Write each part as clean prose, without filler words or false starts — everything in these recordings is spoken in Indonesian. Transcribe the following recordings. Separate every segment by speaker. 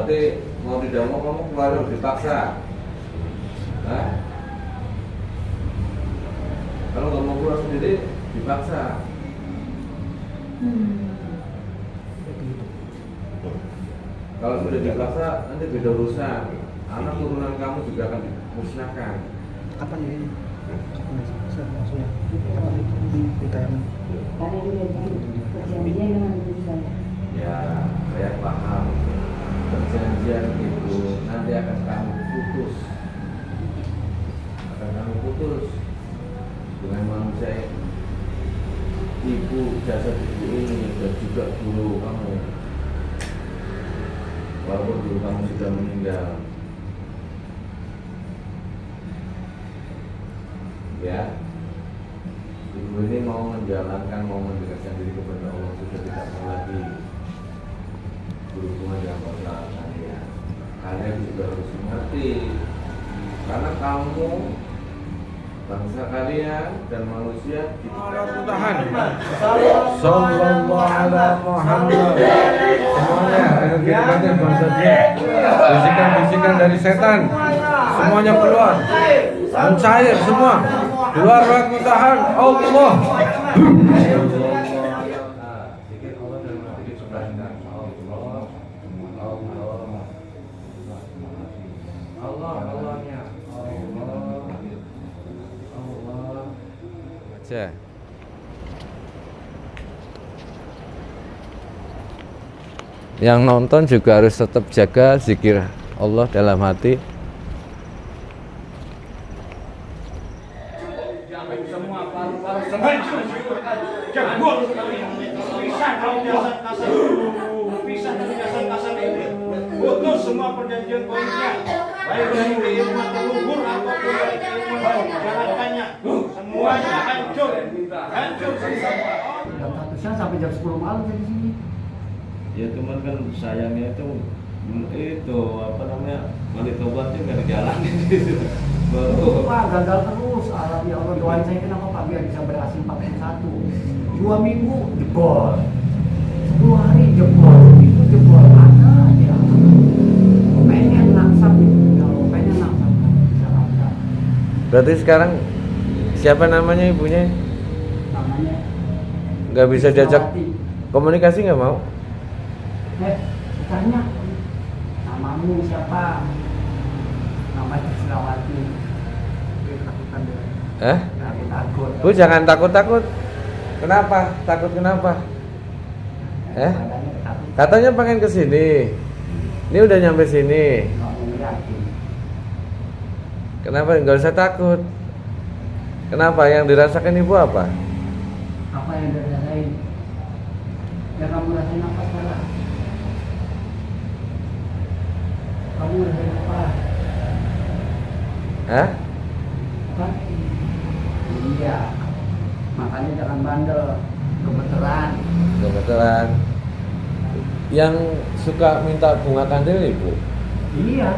Speaker 1: berarti mau tidak mau kamu keluar dipaksa. Nah, kalau nggak mau keluar sendiri dipaksa. Kalau sudah dipaksa nanti beda urusan. Anak turunan kamu juga akan dimusnahkan.
Speaker 2: Kapan ini? Maksudnya retirement.
Speaker 3: Karena dia perjanjian dengan diri saya.
Speaker 1: Ya, saya paham. Perjanjian itu nanti akan kamu putus. Akan kamu putus dengan manusia ibu, jasad ibu ini dan juga guru kamu. Walaupun guru kamu sudah meninggal. Ya, ibu ini mau menjalankan, mau mendekatkan diri kepada Allah, sudah tidak mau lagi berhubungan dengan orang kalian. Kalian juga harus mengerti, karena kamu, bangsa kalian dan manusia
Speaker 2: Tahan. Sallallahu alaihi Muhammad. Semuanya energi bangsa dia. Bisikan-bisikan dari setan. Semuanya keluar. Mencair semua. Keluar waktu tahan. Allah.
Speaker 1: aja. Yang nonton juga harus tetap jaga zikir Allah dalam hati.
Speaker 4: Putus semua perjanjian koinnya, baik dari keilmuan terluhur ataupun dari keilmuan menjalankannya, semuanya hancur semua.
Speaker 2: Jam 1 siang sampai jam 10 malam saya di sini.
Speaker 1: Ya cuman kan sayangnya itu apa namanya, wali tobatnya nggak dijalanin gitu.
Speaker 2: Pak gagal terus. Ya Allah, doain saya kenapa Pak biar bisa berhasil 41. 2 minggu jebol, 10 hari jebol, itu jebol ada aja. Pengen langsam gitu, pengen langsam bisa langsam.
Speaker 1: Berarti sekarang siapa namanya ibunya?
Speaker 2: Namanya
Speaker 1: Nggak bisa diajak
Speaker 2: Sukawati.
Speaker 1: komunikasi, nggak mau?
Speaker 2: Tanya namamu siapa? Namanya Sukawati. Dia ketakutan dia. Takut.
Speaker 1: Bu jangan takut-takut. Kenapa? Takut kenapa? Katanya pengen ke sini. Ini udah nyampe sini. Kenapa? Nggak usah takut. Kenapa? Yang dirasakan ibu apa?
Speaker 2: Apa yang dirasain? Ya kamu rasain apa sekarang? Kamu rasain apa?
Speaker 1: Hah?
Speaker 2: Apa? Iya. Makanya jangan bandel.
Speaker 1: Kebetulan. Yang suka minta bunga kandil ibu?
Speaker 2: Iya.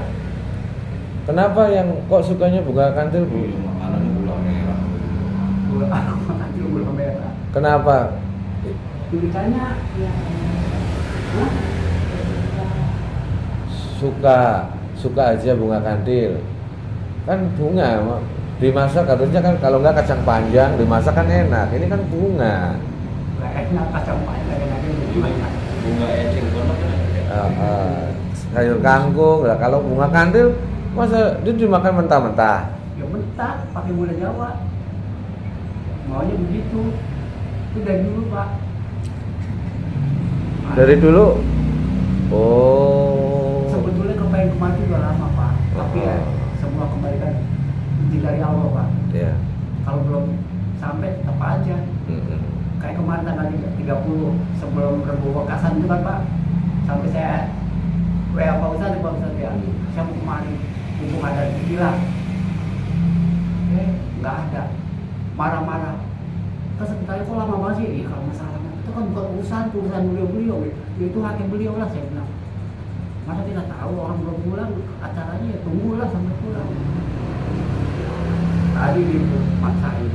Speaker 1: Kenapa yang kok sukanya bunga kandil bu?
Speaker 4: Makanannya gula merah.
Speaker 2: Nanti gula merah.
Speaker 1: Kenapa?
Speaker 2: Tulisannya ya. Hah?
Speaker 1: Suka aja bunga kandil. Kan bunga dimasak harusnya kan, kalau nggak kacang panjang dimasak kan enak. Ini kan bunga.
Speaker 2: Nggak enak kacang panjang enaknya gimana?
Speaker 4: Bunga eceng gondok kan ada.
Speaker 1: Sayur kangkung. Lah kalau bunga kandil masa dia dimakan mentah-mentah?
Speaker 2: Ya mentah pakai gula Jawa. Maunya begitu. Itu dari dulu Pak.
Speaker 1: Dari dulu. Oh.
Speaker 2: Sebetulnya kepengen kemati udah lama Pak. Tapi ya semua kembalikan izin dari Allah Pak.
Speaker 1: Ya.
Speaker 2: Kalau belum sampai tetap aja. Kayak kemarin tanggal 30 sebelum Rebu Wekasan itu kan Pak, sampai saya WA Pak Ustadz ya, saya mau kemari, mumpung ada hilang. Nggak ada, marah-marah. Terus saya kok lama banget sih? Kalau masalahnya itu kan bukan urusan beliau, itu hakim beliau lah saya bilang. Masa kita tahu orang belum pulang, acaranya ya tunggulah sampai pulang. Tadi dipaksain.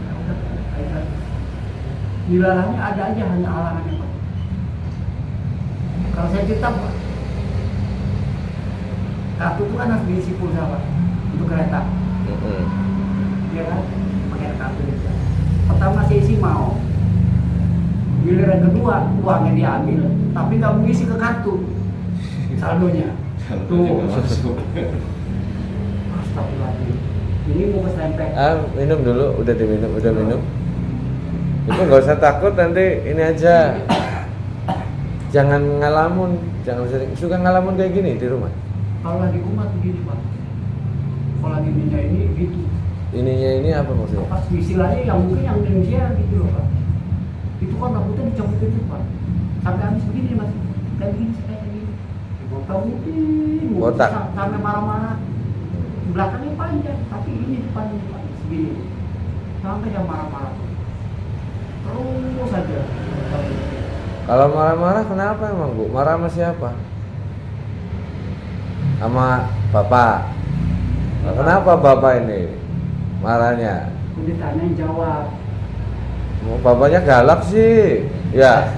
Speaker 2: Ya udah, ayo. Dilarangnya ada aja, hanya halangannya Pak. Kalau saya cerita Pak, Kartu itu kan harus diisi pulsa Pak untuk kereta. Ya kan? Pakai kartu itu. Pertama saya isi mau. Giliran kedua uangnya diambil, tapi nggak mau isi ke kartu saldonya. Tuh. Astagfirullahaladzim. Ini mau keselempet.
Speaker 1: Minum dulu, udah diminum, udah minum. Itu nggak usah takut, nanti ini aja. Jangan ngalamun, jangan sering. Suka ngalamun kayak gini di rumah.
Speaker 2: Kalau lagi umat begini Pak. Kalau lagi ininya ini gitu.
Speaker 1: Ininya ini apa maksudnya?
Speaker 2: Pas istilahnya yang mungkin yang dia gitu loh Pak. Itu kan rambutnya dicabut itu Pak. Sampai habis begini Mas. Kayak begini, kayak gini. Dipotong,
Speaker 1: botak.
Speaker 2: Sampai marah-marah. Belakangnya panjang, tapi ini depannya Pak. Segini. Sampai yang marah-marah. Terus saja.
Speaker 1: Kalau marah-marah kenapa emang Bu? Marah sama siapa? Sama bapak. Kenapa bapak ini marahnya?
Speaker 2: Udah ditanyain jawab.
Speaker 1: Bapaknya galak sih. Ya.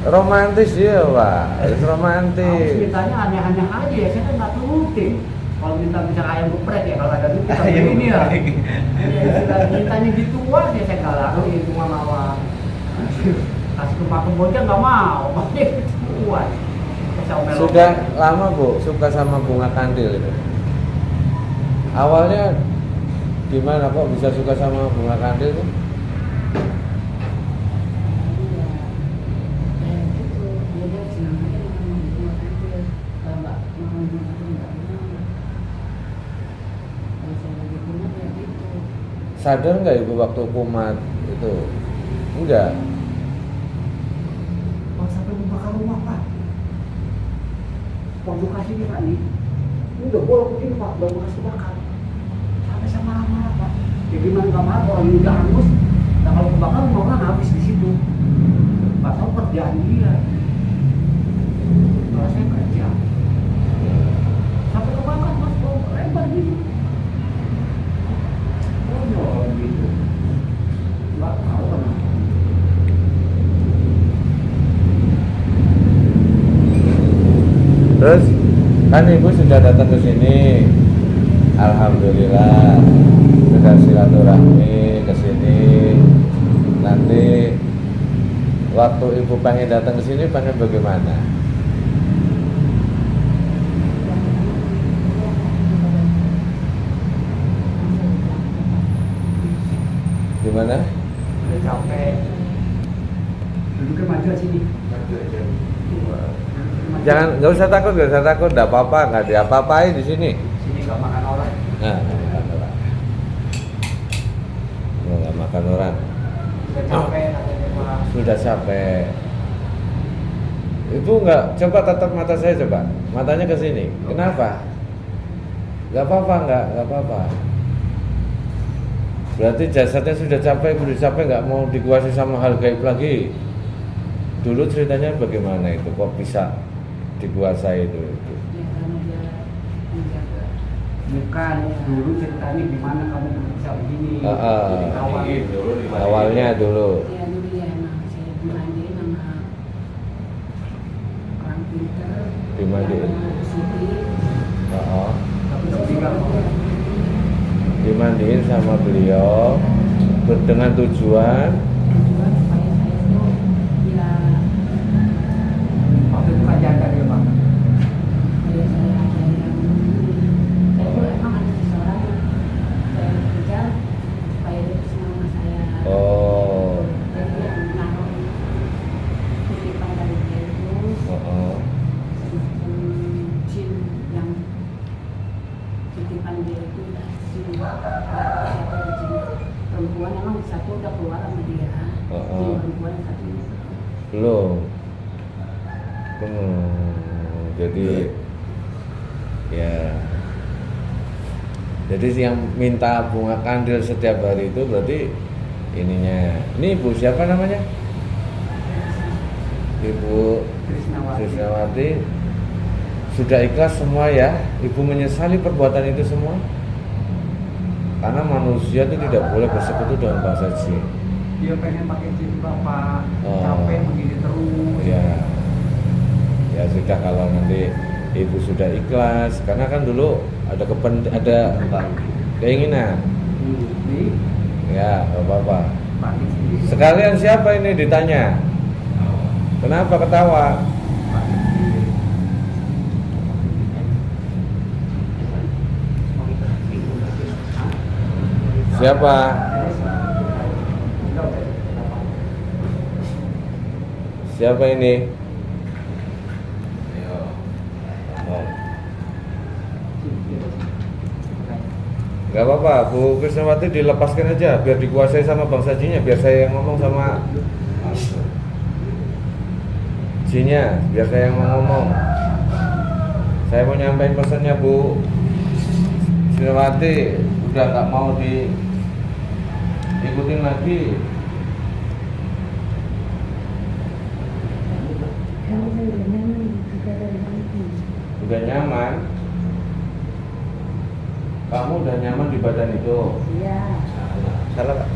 Speaker 1: Romantis dia, Pak. Harus romantis.
Speaker 2: Mintanya aneh-aneh aja ya, saya kan nggak turutin. Kalau minta misalnya ayam geprek ya, kalau ada duit kita beli ini ya. Mintanya gituan ya saya galak, itu mawar. Kasih ke Pak Kebonnya nggak mau, makanya gituan.
Speaker 1: Sudah lama Bu suka sama bunga kandil itu? Awalnya gimana kok bisa suka sama bunga kandil itu? Sadar nggak Ibu waktu kumat itu? Enggak.
Speaker 2: Kalau sampai membakar rumah Pak, waktu kasih nih Pak nih, udah bolong begini Pak, baru kasih bakar. Sampai sama marah Pak. Ya gimana nggak marah orang ini udah hangus. Nah kalau kebakar rumah orang habis di situ. Pak tahu kerjaan dia. Kalau saya kerja, sampai kebakar Mas, lebar gini. Oh gitu. Nggak tahu kan.
Speaker 1: Terus kan Ibu sudah datang ke sini, alhamdulillah sudah silaturahmi ke sini. Nanti waktu Ibu pengen datang ke sini pengen bagaimana? Gimana?
Speaker 2: Udah capek. Duduknya maju sini.
Speaker 1: Jangan, nggak usah takut, nggak apa-apa, nggak diapa-apain di sini.
Speaker 2: Sini nggak makan orang.
Speaker 1: Nah, nggak makan orang.
Speaker 2: Udah capek katanya Pak.
Speaker 1: Sudah capek. Ibu nggak coba tatap mata saya coba, matanya ke sini. Kenapa? Nggak apa-apa, nggak apa-apa. Berarti jasadnya sudah capek, udah capek nggak mau dikuasai sama hal gaib lagi. Dulu ceritanya bagaimana itu? Kok bisa dikuasai itu?
Speaker 2: Bukan, dulu ceritanya gimana kamu bisa begini.
Speaker 1: Jadi
Speaker 2: awal
Speaker 1: awalnya dulu.
Speaker 3: Ya dulu ya emang saya dimandiin sama orang pinter.
Speaker 1: Dimandiin.
Speaker 2: tapi tinggal
Speaker 1: Dimandiin sama beliau dengan tujuan
Speaker 3: Tujuan supaya saya tuh ya
Speaker 2: waktu itu kan janda dia Pak.
Speaker 3: supaya saya ada yang saya tuh emang ada seseorang yang saya kejar supaya dia tuh senang sama saya.
Speaker 1: Oh.
Speaker 3: Jadi yang naruh titipan dari dia itu semacam jin yang titipan dia itu jin perempuan, emang satu udah keluar sama dia. Jin perempuan satu ini
Speaker 1: belum. Jadi ya. Jadi yang minta bunga kandil setiap hari itu berarti ininya. Ini Ibu siapa namanya? Ibu Krisnawati. Sudah ikhlas semua ya? Ibu menyesali perbuatan itu semua? Karena manusia itu tidak boleh bersekutu dengan bangsa jin.
Speaker 2: Dia pengen pakai jin Bapak,
Speaker 1: Oh.
Speaker 2: capek begini terus.
Speaker 1: Ya, ya sudah kalau nanti ibu sudah ikhlas karena kan dulu ada keinginan.
Speaker 2: Ini
Speaker 1: Ya, nggak apa-apa.
Speaker 2: Pak sendiri.
Speaker 1: Sekalian siapa ini ditanya? Kenapa ketawa?
Speaker 2: Pak sendiri.
Speaker 1: Siapa? Siapa ini? Oh. Gak apa-apa, Bu Krisnawati dilepaskan aja biar dikuasai sama Bang Sajinya, biar saya yang ngomong sama Jinya, biar saya yang ngomong. Saya mau nyampein pesannya Bu Krisnawati, udah nggak mau diikutin lagi.
Speaker 3: Kamu saya udah nyaman juga dari kamu.
Speaker 1: Udah nyaman? Kamu udah nyaman di badan itu?
Speaker 3: Iya.
Speaker 5: Salah Pak.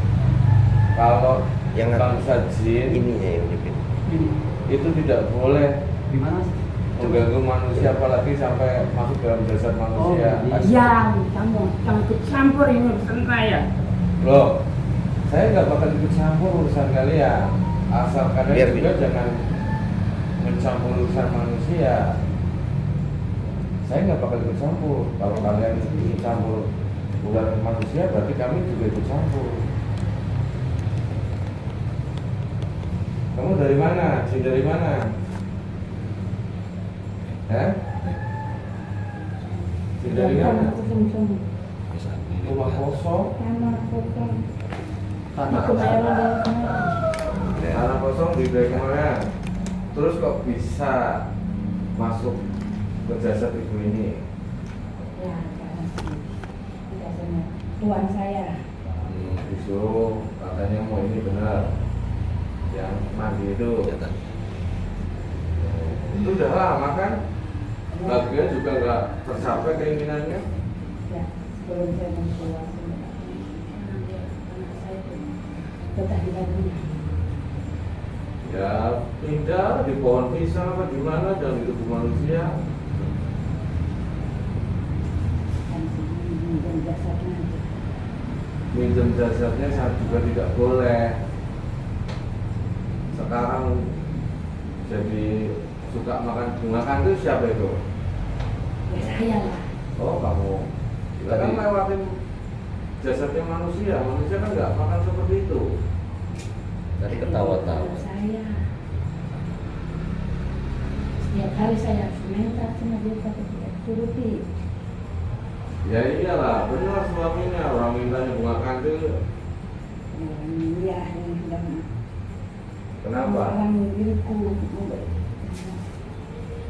Speaker 1: Kalau
Speaker 5: Yang
Speaker 1: Bang Sajin
Speaker 5: ininya yang dipin.
Speaker 1: itu tidak boleh
Speaker 2: Di mana sih?
Speaker 1: mengganggu manusia, apalagi sampai masuk dalam jasad manusia.
Speaker 2: Oh,
Speaker 3: Iya, kamu jangan ikut campur ini urusan saya.
Speaker 1: Loh, saya nggak bakal ikut campur urusan kalian, asal kalian
Speaker 5: Biar
Speaker 1: juga jangan mencampur urusan manusia. Saya nggak bakal ikut campur. Kalau kalian ikut campur urusan manusia, berarti kami juga ikut campur. Kamu dari mana? Jin dari mana? Jin dari mana? Rumah kosong.
Speaker 2: Tanah
Speaker 1: Tanah kosong di dari kemana? Terus kok bisa masuk ke jasad ibu ini?
Speaker 3: Ya, biasanya tuan saya.
Speaker 1: Disuruh katanya mau ini benar yang mandi itu. Itu udah lama kan? Lagian juga nggak tercapai keinginannya.
Speaker 3: Ya, sebelum saya mentua anak saya itu betah di Bandung.
Speaker 1: Ya pindah di pohon pisang apa di mana dan itu manusia.
Speaker 3: Dan sini dan jasadnya aja.
Speaker 1: Minjem jasadnya saya juga tidak boleh. Sekarang jadi suka makan itu siapa itu?
Speaker 3: Ya saya lah.
Speaker 1: Oh kamu. Kita kan lewatin jasadnya manusia kan nggak makan seperti itu.
Speaker 5: Tadi ketawa-tawa.
Speaker 3: Saya setiap kali saya harus minta sama dia tapi tidak turuti.
Speaker 1: Ya iyalah, benar suaminya orang mintanya bunga kandil.
Speaker 3: Iya, yang sedang
Speaker 1: Kenapa?
Speaker 3: orang diriku.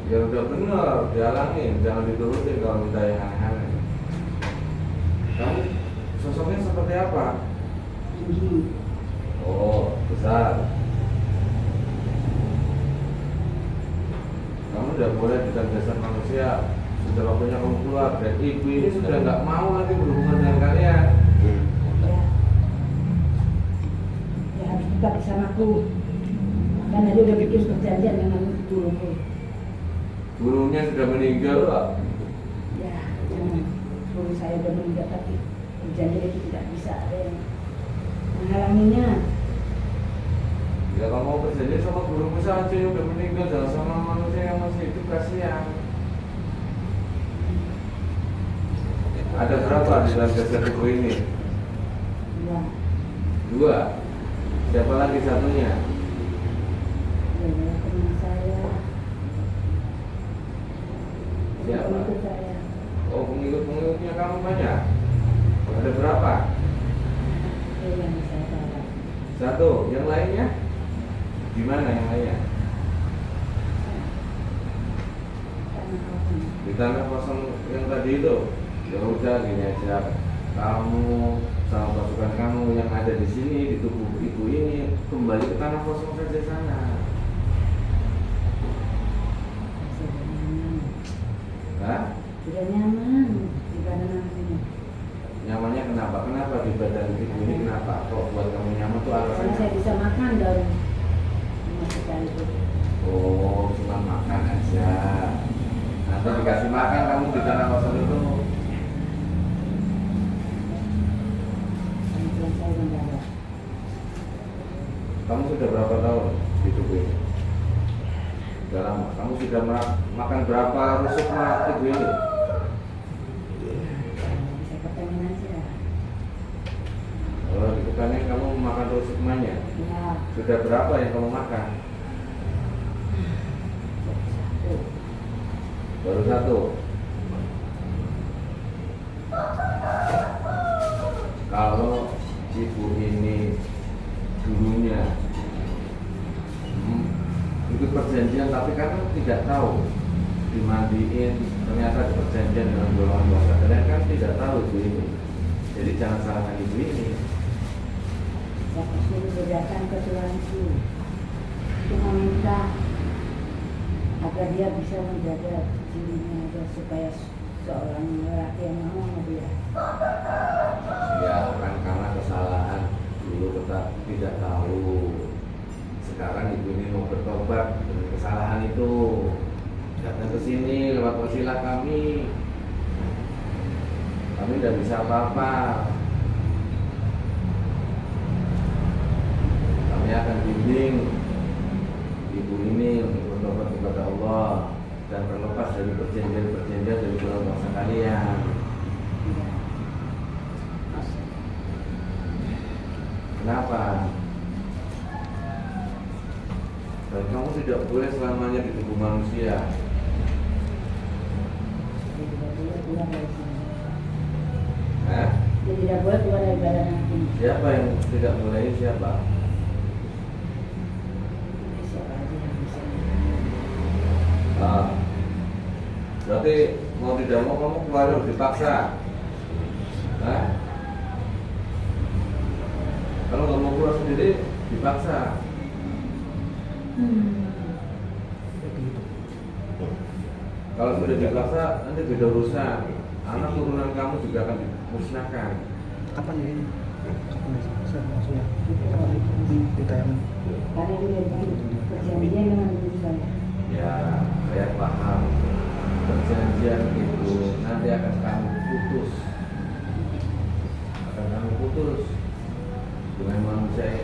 Speaker 1: Ya udah benar, dihalangin, jangan diturutin kalau minta yang aneh-aneh. Kamu sosoknya seperti apa?
Speaker 3: Tinggi.
Speaker 1: Oh, besar. Kamu udah boleh di jasad manusia. Sudah waktunya kamu keluar. Dan ibu ini sudah nggak mau lagi berhubungan dengan kalian.
Speaker 3: Ya. Ya harus tetap bersamaku. Karena dia udah bikin perjanjian dengan guruku.
Speaker 1: Gurunya sudah meninggal, Pak.
Speaker 3: Ya, jangan. Guru saya udah meninggal tapi perjanjian itu tidak bisa ada yang menghalanginya.
Speaker 1: Ya kalau mau berjanji sama gurumu saja yang udah meninggal, jangan sama manusia yang masih hidup, kasihan. Ada berapa di dalam jasad ibu ini?
Speaker 3: Ya,
Speaker 1: 2. Siapa lagi satunya?
Speaker 3: ya, teman saya.
Speaker 1: Siapa?
Speaker 3: Pengikut saya.
Speaker 1: Oh, pengikut-pengikutnya kamu banyak? Ada berapa?
Speaker 3: Itu yang saya bawa.
Speaker 1: 1. Yang lainnya? Di mana yang lainnya?
Speaker 3: Karena kau
Speaker 1: Di tanah kosong yang tadi itu. Ya udah gini aja. Kamu sama pasukan kamu yang ada di sini di tubuh ibu ini kembali ke tanah kosong saja sana.
Speaker 3: sudah nyaman.
Speaker 1: Hah?
Speaker 3: Sudah nyaman di badan aku ini.
Speaker 1: Nyamannya kenapa? Kenapa di badan ibu ini kenapa? Kok buat kamu nyaman tuh
Speaker 3: Karena
Speaker 1: alasannya?
Speaker 3: saya bisa makan daun masukkan itu.
Speaker 1: Oh, cuma makan aja. Nanti makan kamu di tanah kosong itu.
Speaker 3: Kemudian saya menjaga.
Speaker 1: Kamu sudah berapa tahun hidup ini? Sudah lama. Kamu sudah makan berapa rusuk ibu ini?
Speaker 3: Saya kepengenan sih ya.
Speaker 1: Kalau di bukannya kamu makan rusuk emaknya?
Speaker 3: Ya,
Speaker 1: Sudah berapa yang kamu makan?
Speaker 3: satu.
Speaker 1: Baru satu. Kalau ibu ini dulunya ikut perjanjian tapi karena tidak tahu dimandiin, ternyata ada perjanjian dengan golongan puasa, kalian kan tidak tahu ibu ini. Jadi jangan salahkan ibu ini.
Speaker 3: Saya suruh berdasarkan ke Tuhanku untuk meminta agar dia bisa menjaga dirinya agar supaya seorang lelaki yang mau dia.
Speaker 1: Ya kan karena kesalahan dulu tetap tidak tahu. Sekarang ibu ini mau bertobat dari kesalahan itu. Datang ke sini lewat wasilah kami. Kami tidak bisa apa-apa. Kami akan bimbing ibu ini untuk bertobat kepada Allah dan terlepas dari perjanjian-perjanjian dari bulan puasa kalian.
Speaker 3: Iya.
Speaker 1: Kenapa? Dan kamu tidak boleh selamanya di tubuh manusia.
Speaker 3: Dia tidak boleh keluar dari sini.
Speaker 1: Hah?
Speaker 3: Dia tidak boleh keluar dari badan ini.
Speaker 1: Siapa yang tidak boleh? Siapa?
Speaker 3: Siapa aja yang bisa.
Speaker 1: Ah. Berarti mau tidak mau kamu keluar harus dipaksa. Hah? Kalau nggak mau keluar sendiri dipaksa. Kalau sudah dipaksa nanti beda urusan. Anak turunan kamu juga akan dimusnahkan.
Speaker 6: Kapan ya ini? Kapan ya? Saya maksudnya ditayangkan.
Speaker 3: Karena dia perjanjian dengan diri saya.
Speaker 1: Ya, saya paham. Perjanjian itu nanti akan kamu putus. Akan kamu putus dengan manusia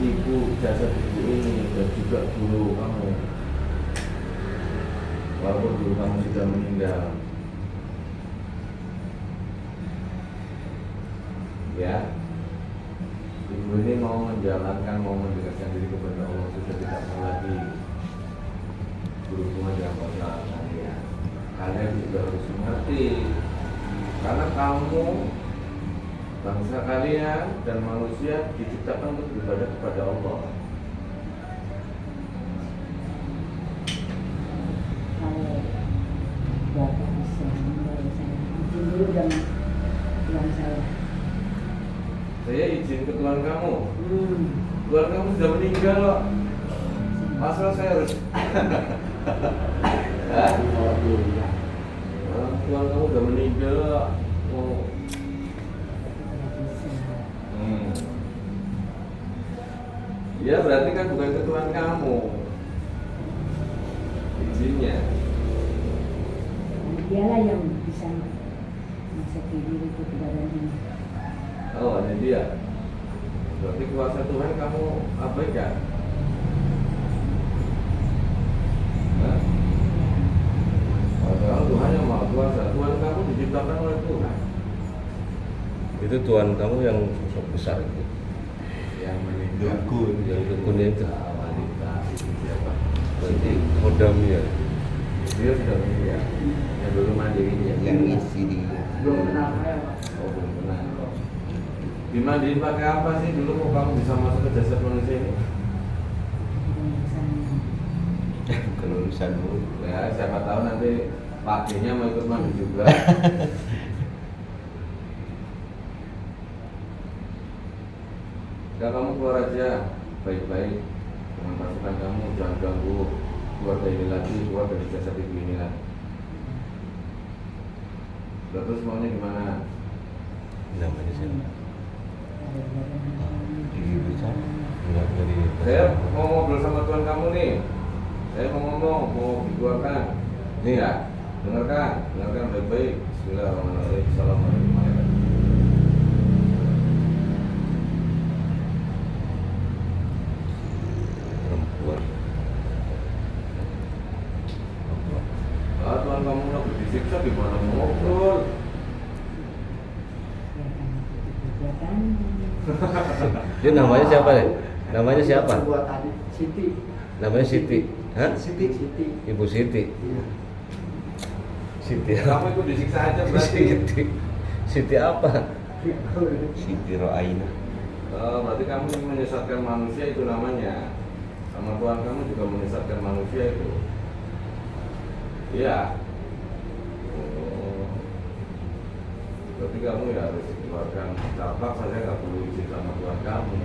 Speaker 1: ibu, jasad ibu ini dan juga guru kamu. Walaupun guru kamu sudah meninggal. Ya, ibu ini mau menjalankan, mau mendekatkan diri kepada Allah, sudah tidak mau lagi berhubungan dengan masalah kalian. Kalian juga harus mengerti, karena kamu, bangsa kalian dan manusia diciptakan untuk beribadah kepada Allah.
Speaker 3: Kalau Bapak bisa membawa saya izin dulu dengan Tuhan saya.
Speaker 1: Saya izin ke Tuhan kamu. Tuhan kamu sudah meninggal loh. Masa saya harus Hah? Tuhan kamu sudah meninggal loh. Oh. Ya berarti kan bukan ke Tuhan kamu izinnya.
Speaker 3: Dialah yang bisa masuk diriku ke badan ini.
Speaker 1: Oh, ada dia. Berarti kuasa Tuhan kamu abaikan. Nah, padahal Tuhan yang maha kuasa. Tuhan kamu diciptakan oleh Tuhan.
Speaker 5: Itu Tuhan kamu yang sosok besar itu.
Speaker 1: Yang meninggal.
Speaker 5: Yang dukun itu.
Speaker 1: Wanita itu siapa?
Speaker 5: Berarti kodam ya.
Speaker 1: Dia sudah meninggal. Yang dulu mandirinya.
Speaker 5: Yang isi dia.
Speaker 2: Belum kenal saya, Pak.
Speaker 1: Oh, belum pernah. Dimandiin pakai apa sih dulu kok kamu bisa masuk ke jasad manusia ini?
Speaker 5: Bukan urusanmu.
Speaker 1: Ya, siapa tahu nanti pakainya mau ikut mandi juga. Ya kamu keluar aja baik-baik dengan pasukan kamu, jangan ganggu keluarga ini lagi, keluar dari jasad ibu ini lagi. Terus maunya gimana?
Speaker 5: Namanya siapa? Di sana. Enggak dari.
Speaker 1: Saya mau ngobrol sama Tuhan kamu nih. Saya mau ngomong, mau dikeluarkan. Nih ya, dengarkan baik-baik. Bismillahirrahmanirrahim. Assalamualaikum warahmatullahi wabarakatuh.
Speaker 5: Perempuan.
Speaker 1: Ah, Tuhan kamu lagi disiksa gimana mau ngobrol?
Speaker 3: Ya kan kegiatan.
Speaker 5: Dia namanya siapa deh? Namanya siapa?
Speaker 2: Perbuatan Siti.
Speaker 5: Namanya Siti. Hah?
Speaker 2: Siti. Siti.
Speaker 5: Ibu Siti.
Speaker 2: Iya.
Speaker 5: Siti
Speaker 1: Kamu ikut disiksa aja berarti.
Speaker 5: Siti. Siti apa?
Speaker 6: Siti Roaina.
Speaker 1: Berarti kamu menyesatkan manusia itu namanya. Sama Tuhan kamu juga menyesatkan manusia itu. Iya. Oh. Berarti kamu ya harus keluarkan capak saja, nggak perlu izin sama Tuhan kamu.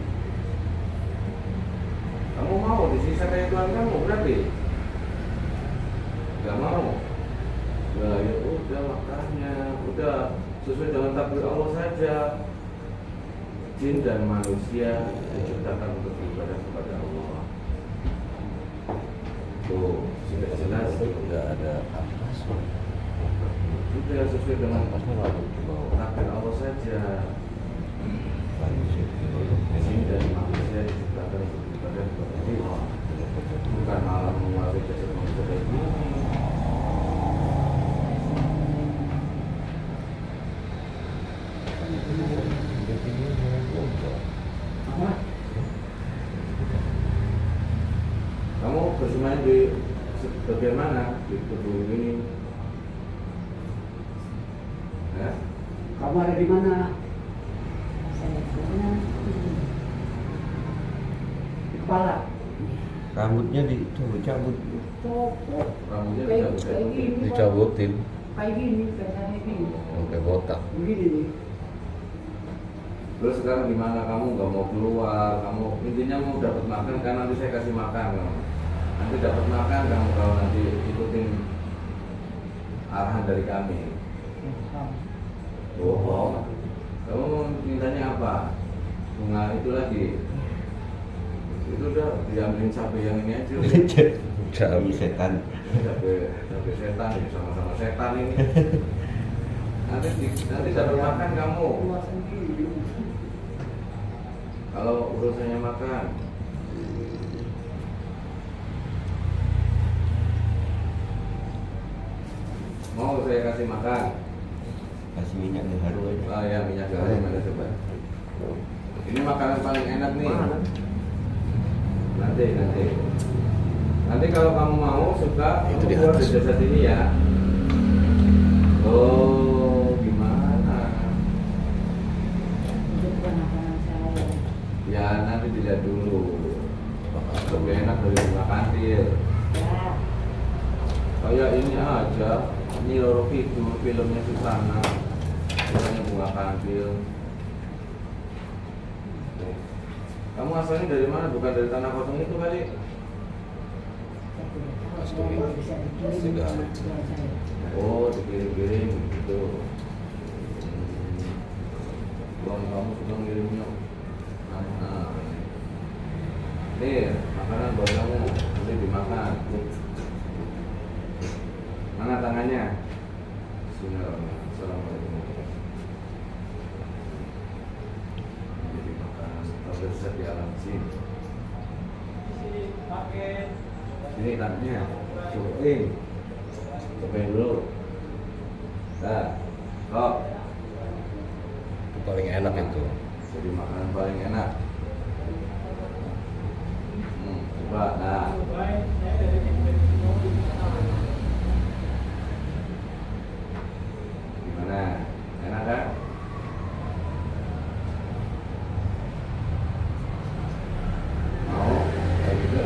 Speaker 1: Kamu mau disiksa kayak Tuhan kamu berarti? Gak mau? Nah, ya udah makanya, udah sesuai dengan takdir Allah saja. Jin dan manusia diciptakan untuk beribadah kepada Allah. Tuh, sudah jelas.
Speaker 5: Tidak ada ampas.
Speaker 1: Sudah sesuai dengan
Speaker 5: Ampasnya nggak perlu dibawa.
Speaker 1: takdir Allah saja. Jin dan manusia diciptakan untuk beribadah kepada Allah. Bukan malah menguasai jasad manusia dari bumi. Kamu bersemayam di bagian mana? Di tubuh ini? Ya?
Speaker 2: Kamu ada di mana?
Speaker 3: Saya pernah
Speaker 2: Di kepala.
Speaker 6: Rambutnya dicabut.
Speaker 2: Copot.
Speaker 1: Rambutnya
Speaker 2: Kayak
Speaker 1: dicabut-cabut.
Speaker 2: gini. Pak.
Speaker 5: Dicabutin
Speaker 2: Kayak gini, kayak saya gini.
Speaker 5: sampai botak.
Speaker 2: Begini nih.
Speaker 1: Terus sekarang gimana? Kamu nggak mau keluar? Kamu intinya mau dapat makan kan? Nanti saya kasih makan kamu. Nanti dapat makan kamu kalau nanti ikutin arahan dari kami. Bohong. Kamu mau mintanya apa? Bunga itu lagi. Itu udah diambilin cabai yang ini aja.
Speaker 5: Cabai
Speaker 6: Setan.
Speaker 1: Cabai setan ini sama-sama setan ini. Nanti dapat makan kamu.
Speaker 2: Luasan gini.
Speaker 1: Kalau urusannya makan. Mau saya kasih makan?
Speaker 6: Kasih minyak haru aja.
Speaker 1: Ah ya, minyak garam mana coba. Ini makanan paling enak nih.
Speaker 2: Mana?
Speaker 1: Nanti kalau kamu mau suka
Speaker 5: Itu di
Speaker 1: kamu buat
Speaker 5: atas.
Speaker 1: di jasad ini ya. Oh, gimana?
Speaker 3: itu keponakan saya.
Speaker 1: Ya nanti dilihat dulu. Lebih enak dari bunga kantil.
Speaker 3: Ya,
Speaker 1: Kayak ini aja, ini Roro Kidul, filmnya Susana, filmnya Bunga Kantil. Tuh. Kamu asalnya dari mana? Bukan dari tanah kosong itu kali?
Speaker 3: saya tidak tahu.
Speaker 5: Pasti.
Speaker 3: Saya bisa
Speaker 5: Pasti
Speaker 3: dikirim
Speaker 5: dah.
Speaker 3: sama tua saya.
Speaker 1: Oh, dikirim-kirim gitu. Tuan kamu sudah ngirimnya. Nah, nih makanan buat kamu, nanti dimakan. Mana tangannya? Bismillahirrahmanirrahim. Assalamualaikum. Jadi makanan terbesar di alam jin. Ini tangannya, cobain. Cobain dulu. Nah, kok
Speaker 5: Itu paling enak itu.
Speaker 1: jadi makanan paling enak. Coba, nah. Gimana? Enak kan? Mau? Kayak gitu?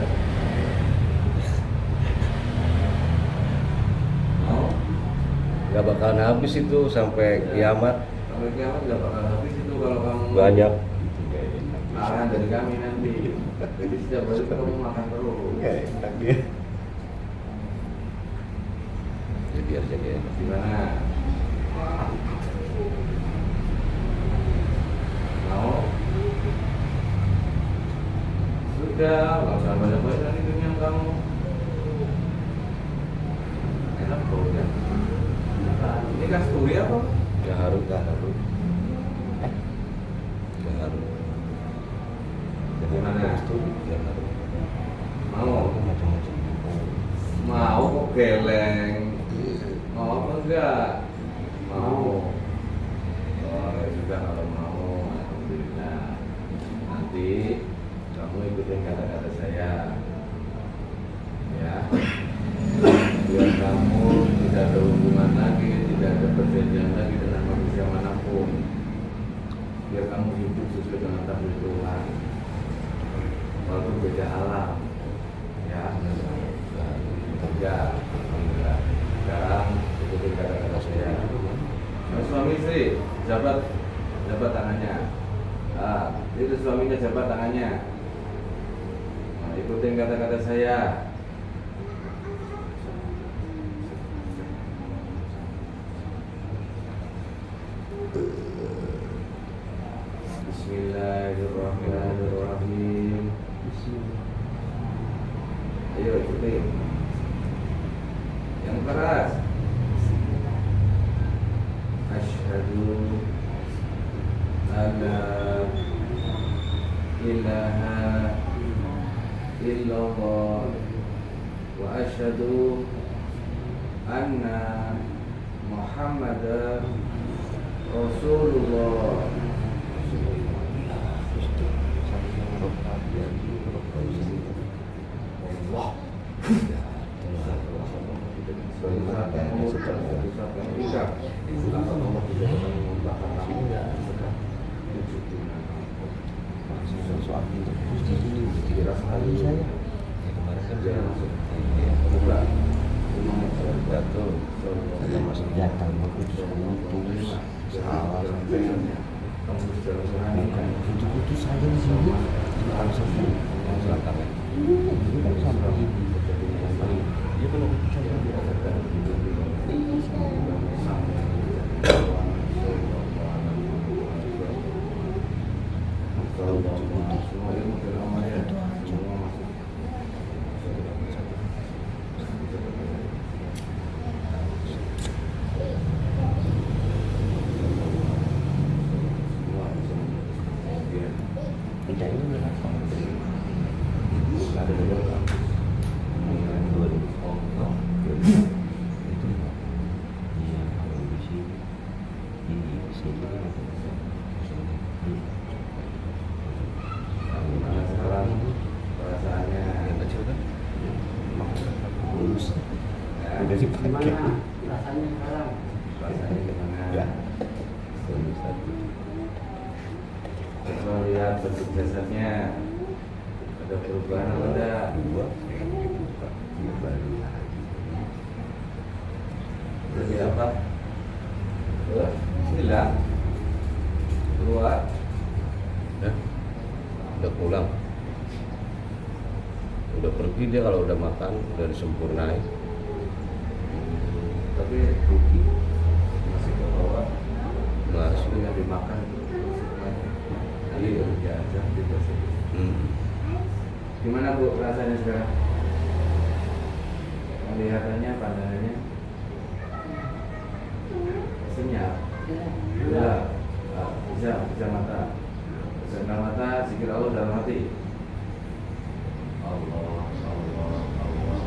Speaker 1: Mau?
Speaker 5: Nggak bakalan habis itu sampai kiamat.
Speaker 1: Sampai kiamat nggak bakal habis itu kalau kamu
Speaker 5: Banyak.
Speaker 1: arahan dari kami nanti. Jadi setiap hari kamu makan terus.
Speaker 6: Enak dia.
Speaker 5: Ya, biar jadi enak.
Speaker 1: Gimana? Mau? Sudah, nggak usah banyak-banyak nanti kenyang kamu. Enak kok ya. kasturi apa?
Speaker 5: Gaharu. Gaharu.
Speaker 1: Gimana?
Speaker 5: Gaharu.
Speaker 1: Mau?
Speaker 5: Macam-macam.
Speaker 1: Mau kok geleng? Mau apa enggak? Mau. Oh ya sudah kalau mau, alhamdulillah. Nanti kamu ikutin kata-kata saya, ya. Biar kamu tidak ada hubungan lagi, tidak ada perjanjian lagi dengan manusia manapun. Biar kamu hidup sesuai dengan takdir Tuhan. Walaupun beda alam, ya. Ya, alhamdulillah. Sekarang ikutin kata-kata saya. Nah, suami istri jabat tangannya. Itu suaminya jabat tangannya. Nah, ikutin kata-kata saya. Bismillahirrahmanirrahim. Ayo ikutin. Yang keras. Asyhadu alla ilaha illallah wa asyhadu anna Muhammadar Rasulullah. Allah.
Speaker 6: Itu saya di sini langsung selatan ya. Dia kalau
Speaker 2: Gimana rasanya sekarang?
Speaker 1: Rasanya gimana?
Speaker 5: Ya.
Speaker 1: Coba lihat bentuk jasadnya. Ada perubahan atau enggak? Jadi apa? Hilang. Keluar.
Speaker 5: Ya. Udah pulang. Udah pergi dia kalau udah makan, udah disempurnai.
Speaker 1: Tapi rugi. Masih ke bawah.
Speaker 5: Masih.
Speaker 1: Nggak dimakan. Jadi rugi aja gitu sih. Gimana Bu rasanya sekarang? Kelihatannya, pandangannya senyap. Ya, bisa mata. Bisa mata, zikir Allah dalam hati. Allah, Allah, Allah.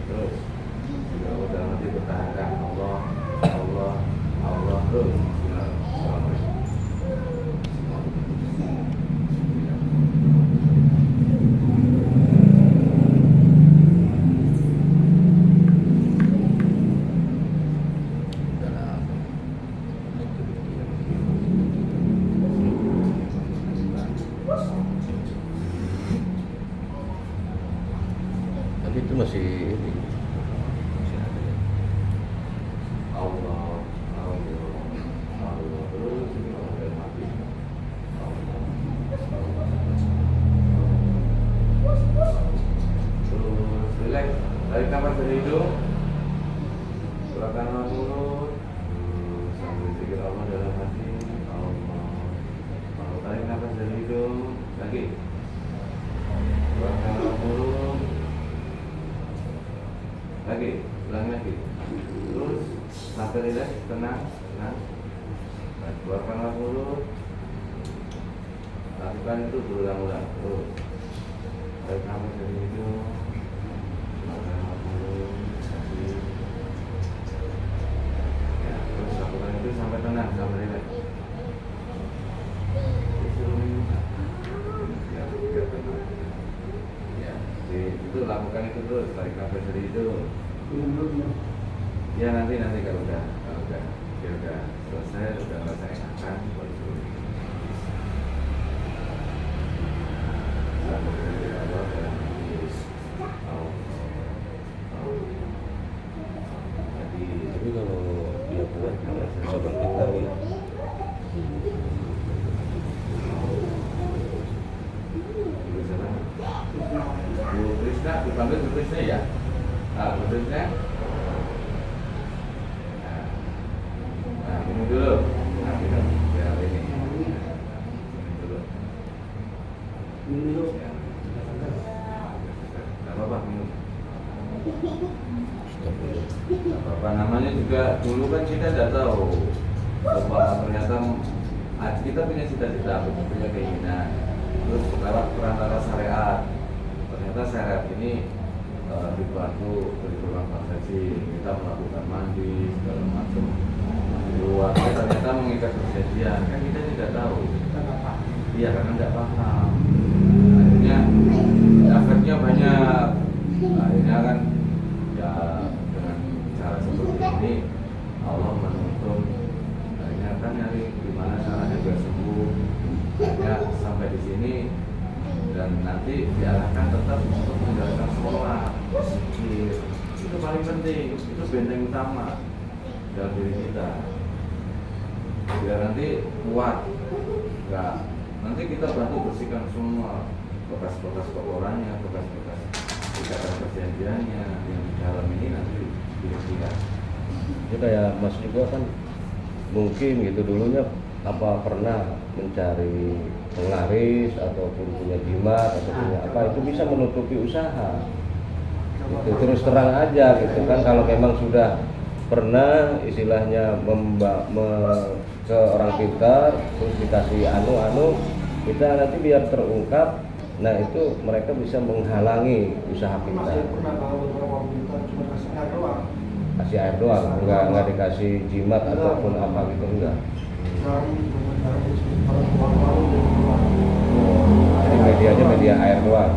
Speaker 1: Terus zikir Allah dalam hati pertahankan. Allah, Allah, Allah. Terus. Bismillahirrahmanirrahim.
Speaker 5: Tapi itu masih ini. Masih ada ya.
Speaker 1: Allah, Allah, Allah. Terus zikir Allah dalam hati. Allah, terus relax. Tarik nafas dari hidung. Keluarkan nafas mulut. Sambil zikir Allah dalam hati. Allah. Kalau tarik nafas dari hidung, lagi. Keluarkan nafas mulut. Lagi, ulang lagi. Terus Sampai rileks, tenang. Nah, keluarkanlah mulut. Lakukan itu berulang-ulang terus. Tarik nafas dari hidung. Keluarkanlah mulut. Ya, terus lakukan itu sampai tenang, sampai rileks. Ya, biar tenang. Ya, itu lakukan itu terus. Tarik nafas dari hidung. Ya nanti kalau udah selesai, udah merasa enakan, baru suruh.
Speaker 5: Tapi kalau dia kuat kalau seorang kita ya.
Speaker 1: Bu Krisna, dipanggil Bu Krisna ya? Bu Krisna. Nah, minum dulu. Minum. Ya, ini. Minum dulu. Ya. Gak apa-apa, minum. Gak apa-apa, namanya juga dulu kan kita tidak tahu bahwa ternyata kita punya cita-cita, punya keinginan. Terus lewat perantara syariat, ternyata syariat ini dibantu dari Bang Haji, kita melakukan mandi segala macam di luar. Ternyata mengikat perjanjian, kan kita tidak tahu. Iya, karena tidak paham. Akhirnya efeknya banyak. Akhirnya kan ya dengan cara seperti ini Allah menuntun. Akhirnya kan nyari gimana caranya biar sembuh. Akhirnya sampai di sini dan nanti diarahkan tetap untuk menjalankan sholat, zikir. Itu paling penting, itu benteng utama dalam diri kita. Biar nanti kuat, enggak. Nanti kita bantu bersihkan semua bekas-bekas kotorannya, bekas-bekas ikatan perjanjiannya yang di dalam ini nanti dilihat.
Speaker 5: Itu kayak Mas juga kan mungkin gitu dulunya apa pernah mencari penglaris ataupun punya jimat atau punya apa itu bisa menutupi usaha. Itu terus terang aja gitu kan, kalau memang sudah pernah istilahnya ke orang pintar terus dikasih anu kita nanti biar terungkap, nah itu mereka bisa menghalangi usaha kita.
Speaker 6: Masih pernah kalau beberapa kita cuma kasih air doang.
Speaker 5: Kasih air doang, nggak dikasih jimat ataupun apa gitu enggak. Jadi medianya media air doang.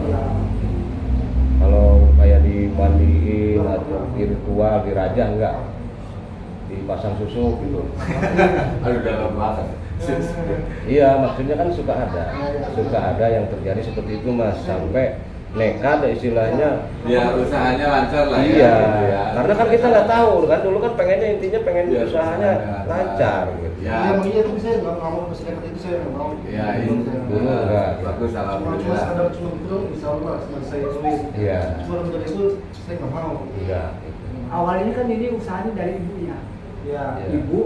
Speaker 5: Kalau kayak dimandiin atau ritual dirajah enggak, dipasang susu gitu.
Speaker 1: Aduh dalam banget.
Speaker 5: Iya, maksudnya kan suka ada yang terjadi seperti itu Mas, sampai nekat istilahnya.
Speaker 1: Ya usahanya lancar lah.
Speaker 5: Iya,
Speaker 1: gitu ya.
Speaker 5: karena kan kita nggak tahu kan, dulu kan pengennya intinya pengen
Speaker 1: Biar
Speaker 5: usahanya
Speaker 1: usahanya
Speaker 5: lancar gitu.
Speaker 1: Ya.
Speaker 6: Ya, iya itu saya nggak mau masih dekat itu saya nggak mau.
Speaker 1: Ya ini
Speaker 5: Dulu enggak.
Speaker 1: bagus
Speaker 6: Cuma
Speaker 1: alhamdulillah.
Speaker 6: sekadar cuma gitu, insya Allah cuma saya ituin.
Speaker 5: Iya.
Speaker 6: Cuma lebih dari itu saya nggak mau.
Speaker 5: Enggak.
Speaker 2: Awalnya kan ini usahanya dari ibunya.
Speaker 6: Ya.
Speaker 5: Iya.
Speaker 2: Ibu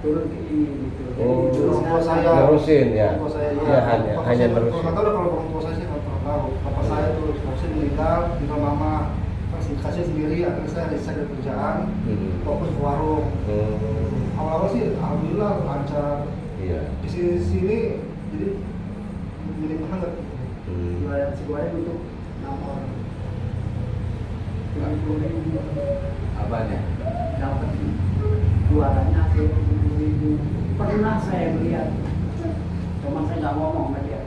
Speaker 2: turun ke ini gitu. Jadi
Speaker 5: Oh,
Speaker 2: ibu
Speaker 6: orang tua saya.
Speaker 5: Nerusin ya.
Speaker 6: Orang tua saya
Speaker 5: Iya, hanya nerusin.
Speaker 6: Kalau nggak tahu kalau orang tua saya nggak pernah tahu. Bapak saya tuh maksudnya meninggal, tinggal mama. Kasih sendiri, akhirnya saya resign dari kerjaan, fokus ke warung. Awal-awal sih alhamdulillah lancar.
Speaker 5: Iya.
Speaker 6: Di sini jadi menghangat.
Speaker 2: Jualan nasi goreng untuk 6 orang. 70.000
Speaker 1: Apanya?
Speaker 2: dapat jualannya 70.000. Pernah saya melihat, cuma saya nggak ngomong sama dia.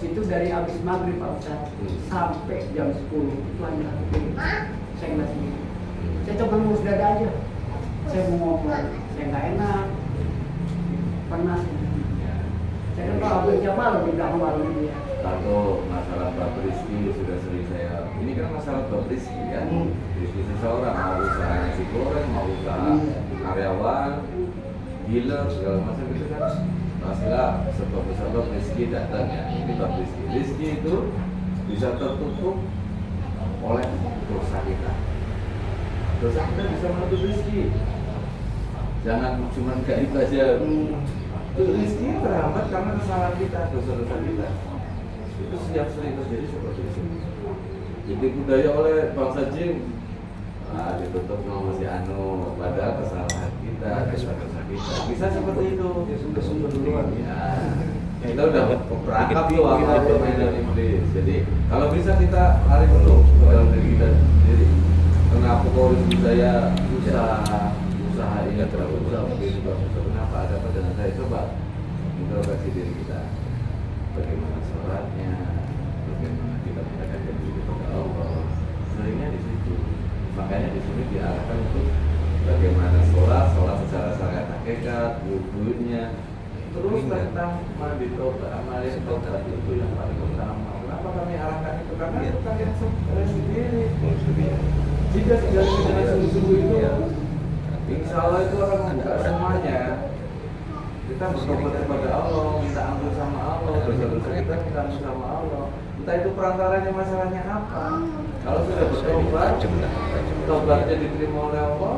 Speaker 2: Itu dari habis maghrib Pak Ustaz sampai jam 10 itu hanya satu piring. Saya nggak sendiri. Saya coba ngurus dada aja. Saya mau ngomong, saya nggak enak. Pernah. Saya kan kalau Abdul Jabal lebih gampang dia.
Speaker 1: Satu masalah bab rezeki sudah sering saya. Ini kan masalah bab rezeki ya. Rezeki seseorang mau usahanya si goreng, mau usaha karyawan, dealer segala macam itu kan. Pastilah sebab-sebab rezeki datang ya. Ini bab rezeki. Rezeki itu bisa tertutup oleh dosa kita. Dosa kita bisa menutup rezeki. Jangan cuma gaib aja. Rezeki terhambat karena kesalahan kita, dosa-dosa kita. Itu setiap sering terjadi seperti itu. Jadi budaya oleh bangsa jin ditutup sama si Anu, padahal kesalahan kita, dosa-dosa kita. Bisa seperti itu.
Speaker 6: Ya sudah sumber duluan.
Speaker 1: Ya, kita udah berangkat tuh apa permainan iblis. Jadi kalau bisa kita lari dulu ke dalam diri kita sendiri. Kenapa kok saya usaha ini terlalu usaha begini, kenapa ada pada saya? Coba introspeksi diri kita. Bagaimana sholatnya, bagaimana kita mendekatkan diri kepada Allah. Seringnya di situ. Makanya di sini diarahkan untuk bagaimana sholat secara syariat hakikat, wudhunya, terus tentang mandi tobat, amal tobat itu yang paling utama. Kenapa kami arahkan itu? Karena itu kalian sendiri. Jika tinggal dengan sungguh-sungguh itu, insya Allah itu akan membuka semuanya. Kita bertobat kepada Allah, minta ampun sama Allah, dosa-dosa kita minta ampun sama Allah. Entah itu perantaranya masalahnya apa. Kalau sudah bertobat, tobatnya diterima oleh Allah,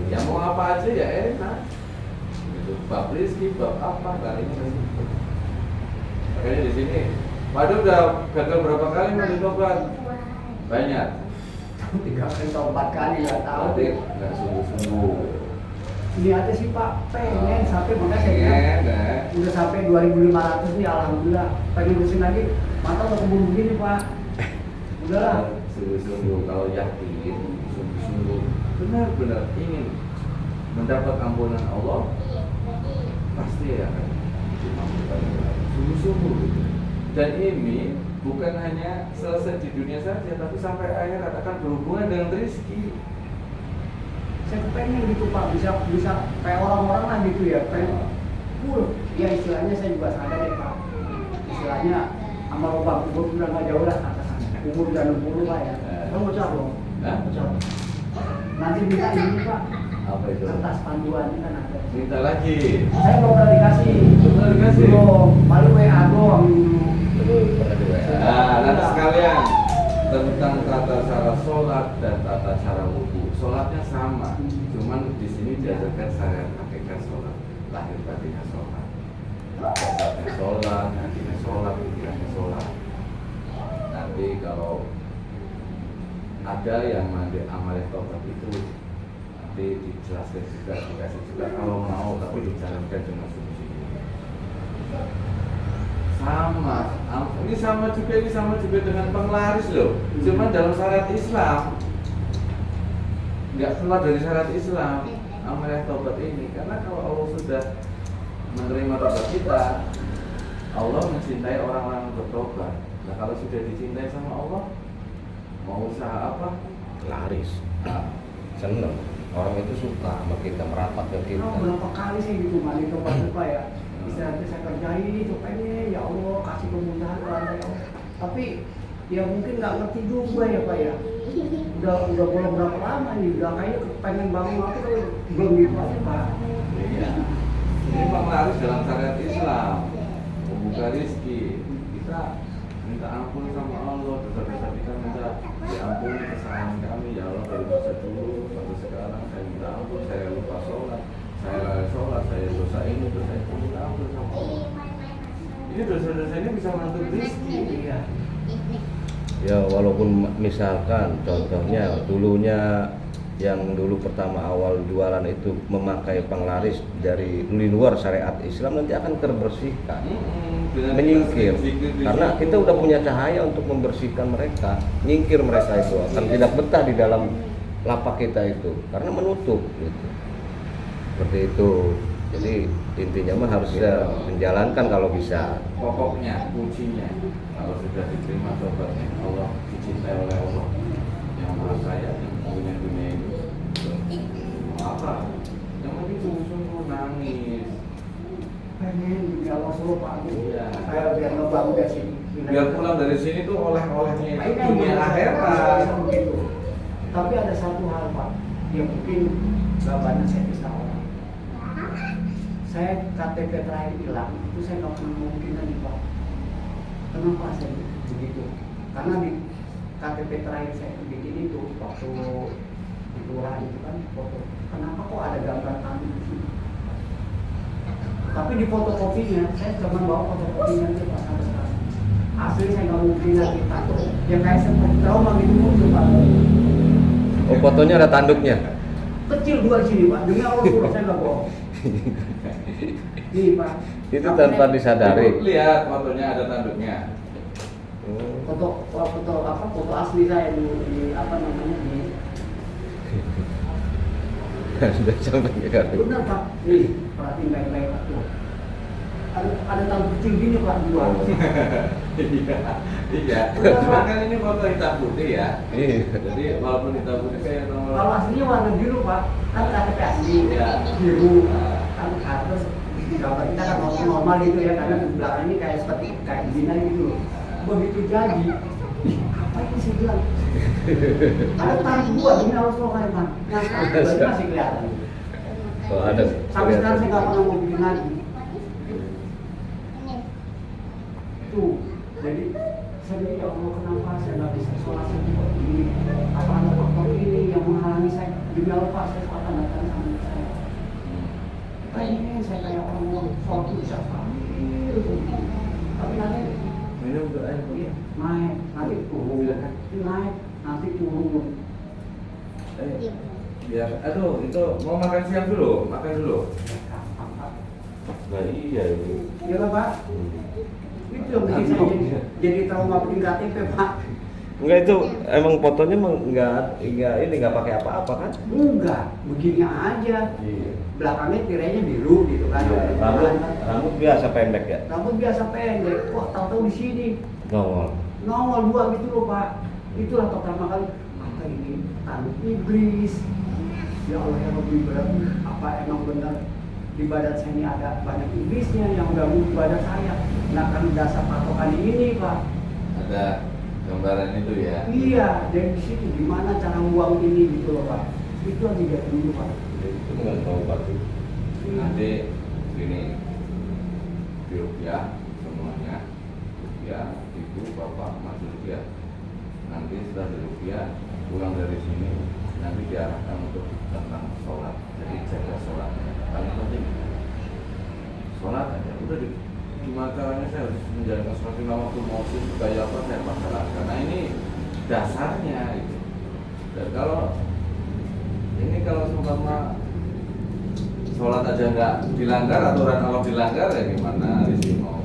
Speaker 1: ya mau apa aja ya enak. Itu bab rezeki, bab apa kalinya ke situ. Makanya di sini, waduh udah gagal berapa kali mau ditobat? Banyak.
Speaker 2: 3 kali atau 4 kali nggak tahu.
Speaker 1: Tapi nggak sungguh-sungguh.
Speaker 2: Ini aja sih Pak, pengen sampai makanya saya bilang, udah sampai 2.500 nih, alhamdulillah. Pengen bersih lagi, mata udah keburu begini Pak. Udahlah.
Speaker 1: Sungguh-sungguh kalau yakin, sungguh-sungguh benar-benar ingin mendapat ampunan Allah, pasti akan dimampukan. Sungguh-sungguh. Dan ini bukan hanya selesai di dunia saja, tapi sampai akhirat akan berhubungan dengan rezeki.
Speaker 2: Saya pengen gitu Pak, bisa kayak orang-orang lah gitu ya, pengen full. Ya istilahnya saya juga sadar ya Pak. Istilahnya amal Bapak gue udah nggak jauh lah atas umur udah 60 Pak ya. Kamu ucap loh.
Speaker 1: Hah?
Speaker 2: Ucap. Nanti minta ini Pak,
Speaker 1: Apa itu?
Speaker 2: kertas panduan ini kan ada.
Speaker 1: Minta lagi.
Speaker 2: Saya belum pernah dikasih.
Speaker 1: Belum dikasih?
Speaker 2: Belum, paling WA doang dulu.
Speaker 5: Pernah di WA.
Speaker 1: Nah, nanti sekalian tentang tata cara sholat dan tata cara wudhu. Sholatnya sama, cuman di sini diajarkan syariat hakikat sholat, lahir batinnya sholat, dasarnya sholat, nantinya sholat, pikirannya sholat. Nanti kalau ada yang mandi amal tobat itu nanti dijelaskan juga, dikasih juga kalau mau, tapi dijalankan dengan sungguh-sungguh. Ini sama juga dengan penglaris loh. Cuma dalam syariat Islam nggak keluar dari syariat Islam amal tobat ini, karena kalau Allah sudah menerima tobat kita, Allah mencintai orang-orang yang bertobat. Nah kalau sudah dicintai sama Allah, mau usaha apa?
Speaker 5: Laris. Seneng. Orang itu suka sama kita, merapat ke kita.
Speaker 2: Berapa kali sih gitu mandi tobat Pak ya. Istilahnya saya kerjain itu pengen ya Allah kasih kemudahan kepada ya Allah. Tapi ya mungkin nggak ngerti juga ya Pak ya. Udah boleh berapa lama nih, udah kayaknya pengen bangun apa tuh belum gitu aja Pak.
Speaker 1: Iya. Ini penglaris dalam syariat Islam, membuka rezeki. Kita minta ampun sama Allah, dosa-dosa kita minta diampuni, kesalahan kami ya Allah dari masa dulu sampai sekarang saya minta ampun, saya lupa sholat, saya lalai sholat, saya dosa ini, dosa itu, minta ampun sama Allah. Ini dosa-dosa ini bisa menentukan rezeki.
Speaker 2: Iya.
Speaker 5: Ya walaupun misalkan contohnya dulunya yang dulu pertama awal jualan itu memakai penglaris dari luar syariat Islam, nanti akan terbersihkan, menyingkir, karena kita udah punya cahaya untuk membersihkan mereka, nyingkir mereka itu akan tidak betah di dalam lapak kita itu karena menutup gitu. Seperti itu. Jadi intinya mah harus menjalankan kalau bisa.
Speaker 1: Pokoknya kuncinya kalau sudah diterima tobatnya Allah, dicintai oleh Allah yang maha kaya, yang punya dunia ini, apa yang penting sungguh-sungguh nangis,
Speaker 2: Pengen ya Allah suruh Pak.
Speaker 1: Iya.
Speaker 2: Saya biar ngebangun dari sini.
Speaker 1: biar pulang dari sini tuh oleh-olehnya itu
Speaker 2: Pengen
Speaker 1: dunia
Speaker 2: banget,
Speaker 1: akhirat.
Speaker 2: begitu. Tapi ada satu hal Pak yang mungkin gak banyak saya bisa orang. Saya KTP terakhir hilang, itu saya nggak pernah mungkin lagi Pak. Kenapa saya begitu? Karena di KTP terakhir saya bikin itu waktu di kelurahan itu kan foto. Kenapa kok ada gambar kami di sini? Tapi di fotokopinya saya cuma bawa fotokopinya aja Pak sampai sekarang. Asli saya nggak mungkin lagi takut. Ya kayak seperti trauma gitu muncul Pak.
Speaker 5: Oh, fotonya ada tanduknya.
Speaker 2: Kecil dua di sini Pak, demi Allah suruh saya nggak bohong. Nih Pak.
Speaker 5: Itu tanpa disadari.
Speaker 1: Lihat fotonya ada tanduknya.
Speaker 2: Foto asli saya di apa namanya di.
Speaker 5: Sudah sampai ke kanduk.
Speaker 2: Benar Pak, nih perhatiin baik-baik Pak tuh. Ada tanduk kecil gini Pak dua.
Speaker 1: Iya. Cuma kan ini foto hitam putih ya.
Speaker 5: Iya.
Speaker 1: Jadi walaupun hitam putih kayak nomor.
Speaker 2: Kalau aslinya warna biru Pak, kan KTP asli
Speaker 1: Iya.
Speaker 2: biru, kan terus gambar kita kan normal gitu ya, karena di belakang ini kayak seperti kayak begini gitu. Begitu jadi, apa ini saya bilang? Ada tarik gua, ini harus lo kayak mana? Berarti masih kelihatan.
Speaker 5: Oh, ada.
Speaker 2: Sampai sekarang saya nggak pernah mau bikin lagi. Tuh, jadi saya bilang ya Allah kenapa saya nggak bisa sholat seperti ini? Apa ada faktor ini yang menghalangi saya? Demi Allah Pak, saya akan datang sama saya. Pengen saya kayak orang sholat itu bisa sambil, tapi nanti
Speaker 1: Minum untuk air.
Speaker 2: iya, naik, nanti turun, naik, nanti turun.
Speaker 1: Biar, aduh itu mau makan siang dulu, makan dulu.
Speaker 5: Nah, iya itu.
Speaker 2: Iya kan Pak? Itu yang bikin saya jadi trauma bikin KTP Pak.
Speaker 5: Enggak, itu emang fotonya emang enggak pakai apa-apa kan?
Speaker 2: Enggak, begini aja.
Speaker 5: Iya.
Speaker 2: Belakangnya tirainya biru gitu kan.
Speaker 5: Rambut biasa pendek ya?
Speaker 2: Rambut biasa pendek, kok tahu-tahu di sini
Speaker 5: Nongol.
Speaker 2: nongol dua gitu loh Pak. Itulah pertama kali apa ini tanduk iblis. Ya Allah yang lebih berat, apa emang benar di badan saya ini ada banyak iblisnya yang ganggu badan saya. Nah kan dasar patokan ini Pak.
Speaker 1: Ada gambaran itu ya.
Speaker 2: Iya, dari situ gimana cara uang ini gitu loh Pak. Itu aja dari dulu Pak.
Speaker 5: Itu nggak tahu pasti.
Speaker 1: Nanti gini di rupiah semuanya, rupiah ibu bapak masuk rupiah. Nanti setelah di rupiah pulang dari sini nanti diarahkan untuk tentang sholat. Jadi jaga sholat. Paling penting sholat aja. Udah gimana caranya saya harus menjalankan sholat lima waktu mau supaya apa saya masalah. Karena ini dasarnya itu. Dan kalau seumpama sholat aja nggak dilanggar, aturan Allah dilanggar ya gimana di sini mau?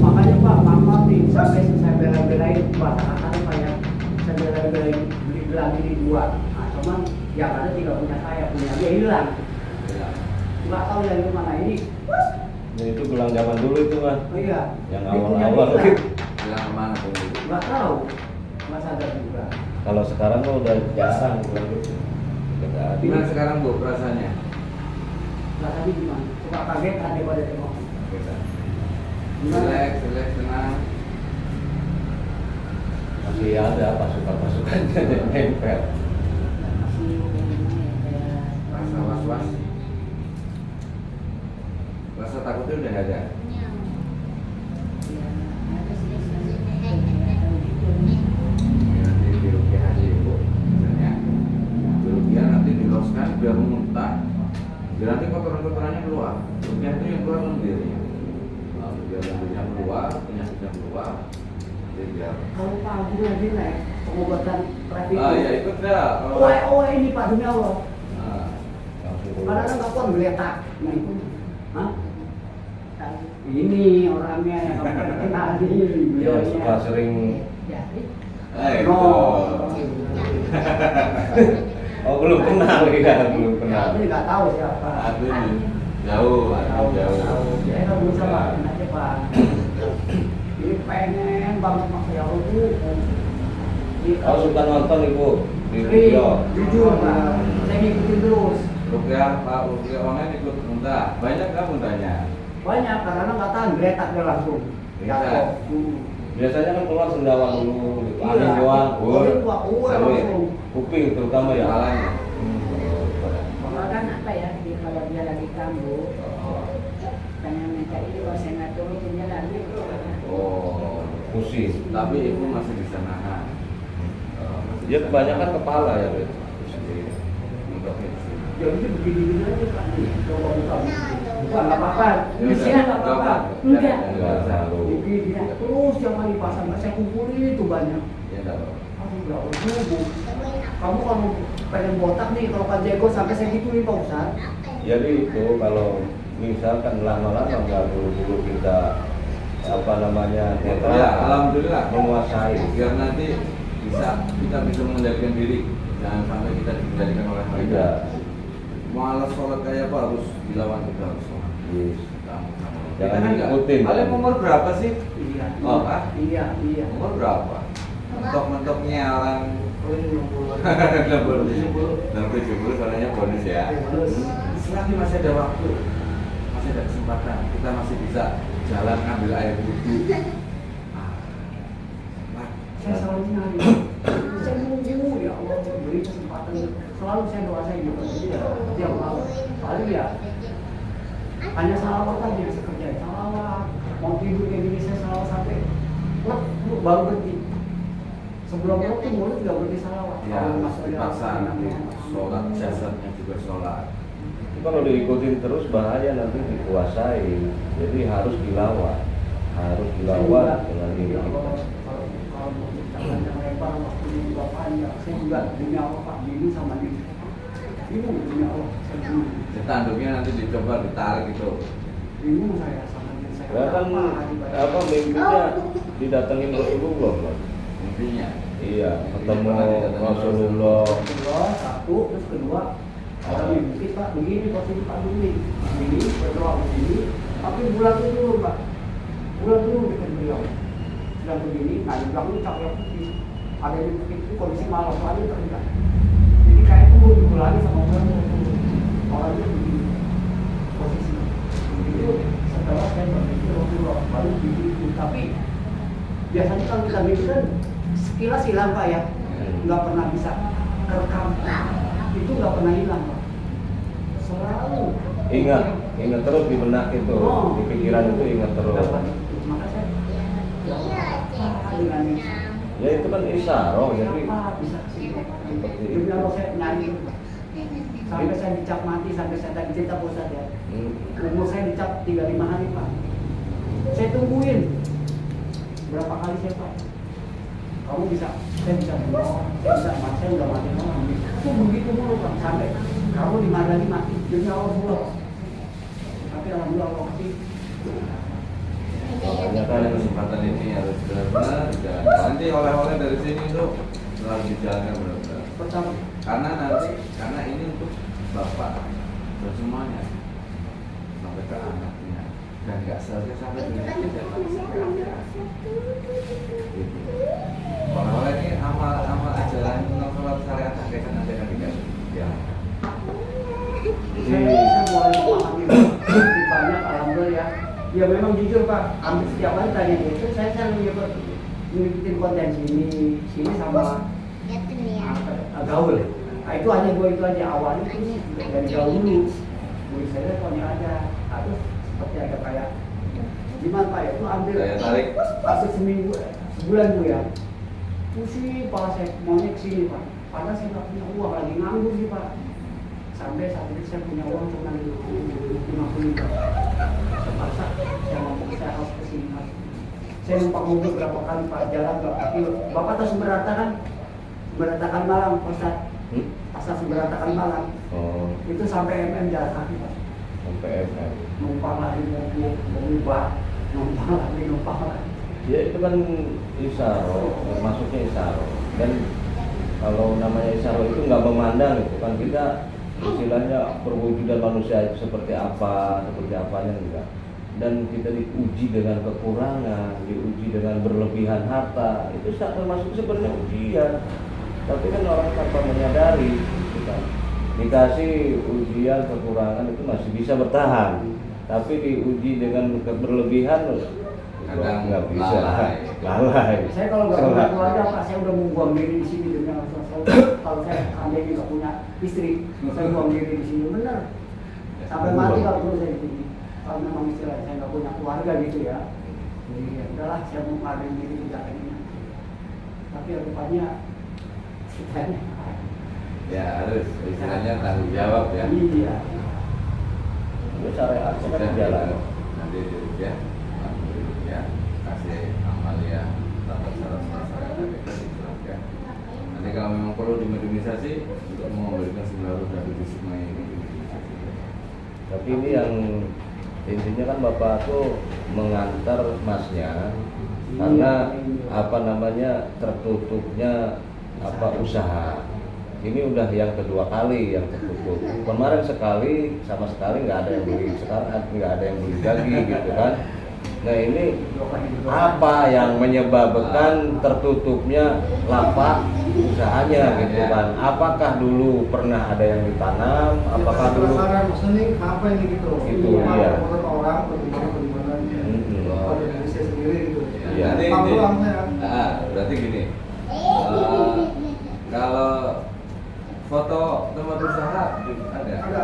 Speaker 2: Makanya Pak, maaf nih, sampai saya bela-belain Pak, kata Pak ya, saya bela-belain beli gelang ini dua. Nah, cuman yang ada tidak punya saya, punya dia hilang.
Speaker 1: Ya.
Speaker 2: Nggak tahu yang kemana ini.
Speaker 5: Nah, itu gelang zaman dulu itu Mas.
Speaker 2: Oh iya.
Speaker 5: Yang
Speaker 2: dia punya
Speaker 5: awal-awal.
Speaker 2: hilang.
Speaker 1: Bilang kemana tuh?
Speaker 2: Nggak tahu. Mas ada juga.
Speaker 5: Kalau sekarang mah udah jarang gelang itu. Udah nggak ada.
Speaker 1: Gimana sekarang Bu perasaannya?
Speaker 2: Nggak tadi gimana? Suka kaget ada pada tengok.
Speaker 1: Relax, tenang.
Speaker 5: Masih ada pasukan-pasukan nempel.
Speaker 3: Masih kayak
Speaker 1: Rasa was-was. Rasa takutnya udah nggak ada.
Speaker 3: ya ada sih kayak gitu.
Speaker 1: Nanti di rupiah aja Ibu, misalnya. Di rupiah nanti diloskan biar muntah. Biar nanti kotoran-kotorannya keluar. Rupiah itu yang keluar lendirnya. Lalu biar lendirnya keluar, penyakitnya keluar. Jadi biar.
Speaker 2: Kalau Pak Agung lagi naik pengobatan terapi
Speaker 1: Ah ya ikut dah. Kalau
Speaker 2: Oh ini Pak demi Allah.
Speaker 1: Nah,
Speaker 2: Padahal nggak kuat geletak. Nah itu, hah?
Speaker 3: Tahu.
Speaker 2: Ini orangnya yang kamu kenali,
Speaker 5: Ya, suka
Speaker 2: beliaunya.
Speaker 5: sering.
Speaker 3: Jadi
Speaker 1: itu.
Speaker 2: No.
Speaker 5: Oh, belum kenal ya, belum kenal.
Speaker 2: Ini nggak tahu siapa.
Speaker 1: Aduh, jauh,
Speaker 2: Tahu,
Speaker 1: jauh.
Speaker 2: tahu. Ya kan bisa Pak, aja Pak. Ini pengen banget Mas ya Allah tuh.
Speaker 5: Oh, suka nonton Ibu di
Speaker 2: Sering,
Speaker 5: video.
Speaker 2: jujur Pak, saya ngikutin terus.
Speaker 1: Rupiah, Pak, rupiah online ikut muntah. Banyak nggak muntahnya?
Speaker 2: Banyak, karena nggak tahan, geletak dia langsung.
Speaker 1: Iya.
Speaker 2: Jatuh.
Speaker 5: Biasanya kan keluar sendawa dulu, gitu.
Speaker 2: Iya.
Speaker 5: Angin doang,
Speaker 2: Angin doang,
Speaker 5: sama
Speaker 2: langsung.
Speaker 5: kuping terutama ya.
Speaker 1: Kepalanya.
Speaker 3: kalau kan apa ya kalau dia lagi kambuh
Speaker 1: Oh,
Speaker 3: pengen minta ini kalau saya nggak turun dia lagi
Speaker 1: oh.
Speaker 5: Pusing.
Speaker 1: Tapi ibu masih bisa nahan. Masih
Speaker 5: Dia
Speaker 1: bisa
Speaker 5: kebanyakan
Speaker 1: nahan.
Speaker 5: kepala ya, Bet.
Speaker 1: Untuk itu.
Speaker 2: Jadi begini-begini aja Pak. Nih, coba buka. nggak apa-apa. Isinya nggak apa-apa.
Speaker 3: Enggak.
Speaker 5: Enggak selalu.
Speaker 2: Begini terus yang kali pasang saya kumpulin itu banyak.
Speaker 1: Ya enggak apa.
Speaker 2: Aduh, nggak Bu. Kamu kalau pengen botak nih, kalau Pak Jeko sampai segituin Pak Ustaz.
Speaker 5: Jadi itu kalau misalkan lama-lama nggak dulu kita apa namanya netral,
Speaker 1: Ya, alhamdulillah.
Speaker 5: menguasai.
Speaker 1: Biar nanti kita bisa mengendalikan diri. Jangan sampai kita dikendalikan oleh mereka.
Speaker 5: Iya.
Speaker 1: Malas sholat kayak apa harus dilawan kita harus sholat.
Speaker 5: Yes.
Speaker 1: Kita
Speaker 5: Jangan
Speaker 1: kan
Speaker 5: diikutin.
Speaker 1: Kalian umur berapa sih?
Speaker 2: Iya.
Speaker 1: Oh, ah?
Speaker 2: Iya.
Speaker 1: Umur berapa? Mentok-mentoknya orang
Speaker 2: Oh, ini 60.
Speaker 1: 70 soalnya bonus ya. Selagi masih ada waktu, masih ada kesempatan, kita masih bisa jalan ngambil air wudhu.
Speaker 2: Saya selalu nyari. Saya nunggu ya Allah beri kesempatan. Selalu saya doa saya gitu. Jadi ya tiap malam. Paling ya hanya salawat aja yang saya kerjain. Salawat. Mau tidur kayak gini saya salawat sampai baru berhenti. Sebelum itu mulut nggak berhenti salawat.
Speaker 1: Ya,
Speaker 2: Kalau masuk
Speaker 1: dipaksa nanti sholat jasadnya juga sholat.
Speaker 5: Kalau diikutin terus bahaya nanti dikuasai. Jadi harus dilawan dengan diri kita.
Speaker 2: Kalau jangan lebar waktu juga panjang. Saya juga demi Allah Pak Bini sama diri. Bingung demi Allah. Saya bingung.
Speaker 1: Tanduknya nanti dicoba ditarik itu.
Speaker 2: Bingung saya sama diri saya.
Speaker 5: Ya kan apa mimpinya didatengin Rasulullah, Mas.
Speaker 1: Intinya.
Speaker 5: Iya, ketemu Rasulullah.
Speaker 2: Kedua, satu, terus kedua orang yang mungkin Pak begini posisi Pak Bini. Begini, berdoa begini. Tapi bulan itu dulu Pak. Bulan dulu dekat beliau. Sudah begini, nah di belakang itu cakep putih. Ada yang putih itu kondisi malam lagi terikat. Jadi kayak itu mau lagi sama orang orangnya begini posisi. Itu setelah saya berpikir Rasulullah baru begitu. Tapi biasanya kalau kita mimpi kan sekilas hilang Pak ya, nggak pernah bisa kerekam. Itu nggak pernah hilang Pak. Selalu.
Speaker 5: Ingat terus di benak itu, di pikiran itu ingat terus.
Speaker 2: Maka saya dengan ini.
Speaker 5: Ya itu kan isyarah, jadi
Speaker 2: Kenapa bisa sih?
Speaker 5: Seperti itu.
Speaker 2: Demi Allah saya nyari sampai saya dicap mati, sampai saya tadi cerita Pak Ustadz ya. Umur saya dicap 35 hari Pak. Saya tungguin berapa kali saya Pak. Kamu bisa, saya bisa bunuh, saya bisa mati, saya udah mati orang. Itu begitu mulu Pak, sampai kamu di Madani mati, demi Allah mulu. Tapi alhamdulillah Allah kasih.
Speaker 5: makanya kan
Speaker 1: Karena kesempatan ini harus benar-benar dijalankan. Nanti oleh-oleh dari sini itu selalu dijalankan benar-benar.
Speaker 2: Pertama,
Speaker 1: Karena ini untuk bapak dan semuanya sampai ke anaknya dan nggak selesai sampai ke diri dan sampai akhirat. Gitu. Oleh-oleh ini amal ajaran sholat syariat hakikat nanti akan dikasih. Ya.
Speaker 2: saya boleh memahami lebih banyak alhamdulillah ya. Ya memang jujur Pak, hampir setiap hari tanya itu saya selalu ngikutin konten sini sama gaul. Nah itu hanya dua itu aja awalnya itu dari gaul dulu. Murid saya pokoknya ada, terus seperti ada kayak gimana Pak ya itu hampir
Speaker 1: Daya tarik.
Speaker 2: hampir seminggu, sebulan dulu ya. Pusing kepala saya maunya kesini Pak. Padahal saya nggak punya uang lagi nganggur sih Pak. Sampai saat ini saya punya uang cuma 50 juta. Terpaksa saya ngomong saya harus kesini Mas. Saya numpang mobil berapa kali Pak jalan ke kaki. Bapak tahu Sumberatakan Malang Ustaz. Pasar Sumberatakan Malang.
Speaker 5: oh,
Speaker 2: Itu sampai jalan kaki Pak.
Speaker 5: sampai FM.
Speaker 2: Numpang lagi mobil bak, numpang lagi.
Speaker 5: Ya itu kan isyarah, masuknya isyarah. Dan kalau namanya isyarah itu nggak memandang, itu kan kita istilahnya perwujudan manusia itu seperti apanya enggak. Dan kita diuji dengan kekurangan, diuji dengan berlebihan harta, itu termasuk sebenarnya ujian. Tapi kan orang tanpa menyadari, gitu kan. Dikasih ujian kekurangan itu masih bisa bertahan. Tapi diuji dengan berlebihan,
Speaker 1: Kadang
Speaker 5: nggak bisa,
Speaker 1: lalai.
Speaker 2: Saya kalau nggak punya keluarga Pak, saya udah mau buang diri di sini demi Allah. Kalau saya andai nggak punya istri, saya buang diri di sini benar. Sampai mati kalau perlu saya di sini. Kalau memang istilah saya nggak punya keluarga gitu ya. Jadi ya udahlah, saya mau ngadain diri di jalan ini. Tapi rupanya kitanya.
Speaker 1: Ya harus istilahnya tanggung jawab ya.
Speaker 2: Iya.
Speaker 5: itu syariat kan
Speaker 1: Sudah,
Speaker 5: jalan.
Speaker 1: nanti ya, ya kasih amalia tata cara syariat dijelaskan. Nanti kalau memang perlu dimodernisasi untuk memberikan segala dari Risma ini dimodernisasi.
Speaker 5: Tapi ini yang intinya kan bapak tuh mengantar masnya karena apa namanya tertutupnya apa usaha. Ini udah yang kedua kali yang tertutup. Kemarin sekali sama sekali nggak ada yang beli, sekarang nggak ada yang beli lagi gitu kan. Nah ini apa yang menyebabkan tertutupnya lapak usahanya gitu kan? Apakah dulu pernah ada yang ditanam? Apakah dulu?
Speaker 6: Penasaran maksudnya ini apa ini gitu?
Speaker 5: Itu
Speaker 6: Apa
Speaker 5: dia.
Speaker 6: menurut orang bagaimana kalau dari saya sendiri gitu.
Speaker 5: Iya.
Speaker 1: Nanti
Speaker 6: Tahu
Speaker 1: ini,
Speaker 6: lah saya.
Speaker 1: berarti gini, kalau foto tempat usaha ada.
Speaker 6: Ada.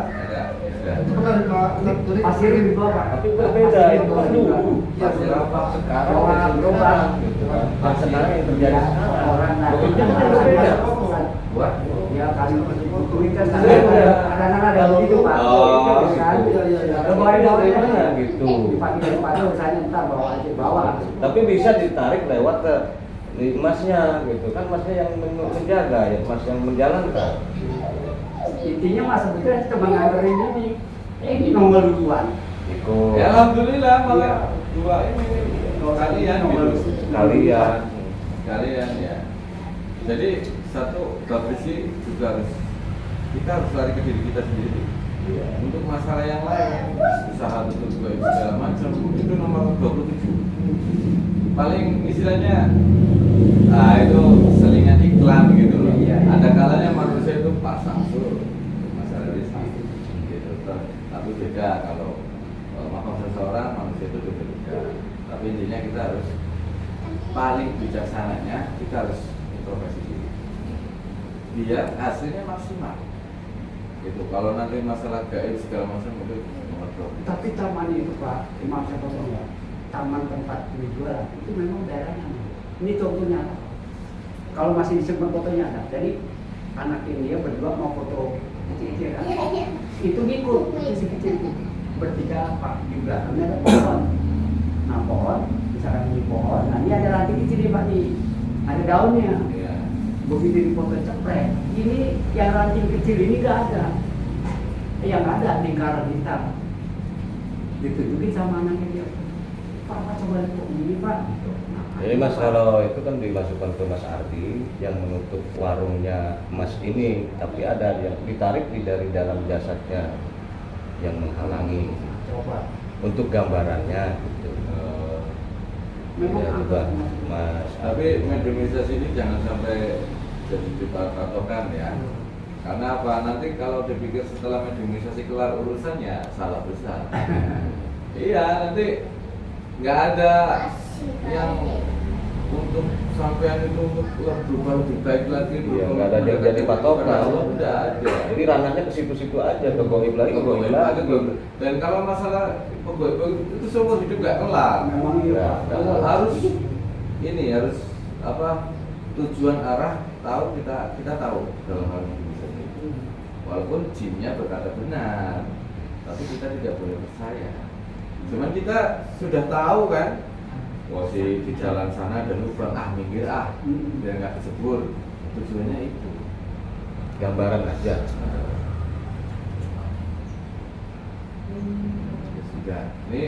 Speaker 1: Sudah.
Speaker 6: Itu pernah dari
Speaker 2: Pasirin di bawah.
Speaker 5: Tapi berbeda itu kan dulu.
Speaker 6: Iya,
Speaker 5: Sekarang
Speaker 2: Orang
Speaker 5: masih
Speaker 2: berubah.
Speaker 5: gitu kan. Yang sekarang yang terjadi sekarang.
Speaker 2: Orang
Speaker 5: Begitu kan berbeda.
Speaker 1: Buat?
Speaker 2: Ya kali itu kan
Speaker 5: Iya.
Speaker 2: kadang-kadang ada begitu Pak.
Speaker 1: Oh,
Speaker 2: Kan?
Speaker 1: gitu.
Speaker 6: Iya.
Speaker 5: Bagaimana gitu.
Speaker 2: Dipakai daripada usahanya ntar bawa aja bawa.
Speaker 5: Tapi bisa ditarik lewat ke masnya gitu kan, masnya yang menjaga ya, mas yang menjalankan.
Speaker 2: Intinya mas sebetulnya cuma nganterin ini nomor duluan.
Speaker 5: Ikut
Speaker 1: Ya alhamdulillah malah dua ini kalian gitu.
Speaker 5: kalian
Speaker 1: Ya. Jadi satu profesi juga kita harus lari ke diri kita sendiri. Untuk masalah yang lain, usaha tutup segala macam itu nomor 27. Paling istilahnya itu selingan iklan gitu loh. Ada kalanya manusia itu pasang sur masalah rezeki gitu. Tapi beda kalau makom seseorang manusia itu beda. Tapi intinya kita harus paling bijaksananya kita harus introspeksi diri biar hasilnya maksimal gitu. Kalau nanti masalah gaib segala macam itu nomor 2.
Speaker 2: Tapi taman itu Pak, maaf saya potong ya. Taman tempat jualan itu memang daerahnya. Ini contohnya. Kalau masih disebut fotonya ada. Jadi anak ini dia berdua mau foto kecil-kecil kan. Itu ngikut kecil-kecil itu. Bertiga Pak di belakangnya ada pohon. Nah pohon, misalkan ini pohon. Nah ini ada ranting kecil nih Pak nih. Ada daunnya.
Speaker 1: Iya.
Speaker 2: Begitu di foto cepret. Ini yang ranting kecil ini nggak ada. Yang ada lingkaran hitam. Ditunjukin sama anaknya dia. Pak coba lihat kok ini Pak.
Speaker 5: Jadi mas kalau itu kan dimasukkan ke Mas Ardi yang menutup warungnya Mas ini, tapi ada yang ditarik dari dalam jasadnya yang menghalangi.
Speaker 2: Coba.
Speaker 5: Untuk gambarannya gitu.
Speaker 2: Memang
Speaker 5: Ya, coba Mas.
Speaker 1: Tapi mediumisasi ini jangan sampai jadi dipatokan ya. Karena apa? Nanti kalau dipikir setelah mediumisasi kelar urusannya salah besar. Iya, nanti nggak ada yang untuk sampean itu untuk berubah lebih baik lagi.
Speaker 5: Iya, nggak ada yang jadi patokan.
Speaker 1: Udah ada.
Speaker 5: Jadi ranahnya ke situ-situ aja, ke goib lagi, ke goib lagi.
Speaker 1: Dan kalau masalah pegawai itu seumur hidup nggak kelar.
Speaker 2: Memang iya Pak.
Speaker 1: Harus ini harus apa tujuan arah tahu kita tahu dalam hal ini. Walaupun jinnya berkata benar, tapi kita tidak boleh percaya. Cuman kita sudah tahu kan, posisi di jalan sana dan lubang minggir biar nggak kecebur. Tujuannya itu.
Speaker 5: Gambaran aja.
Speaker 1: Ya sudah. Ini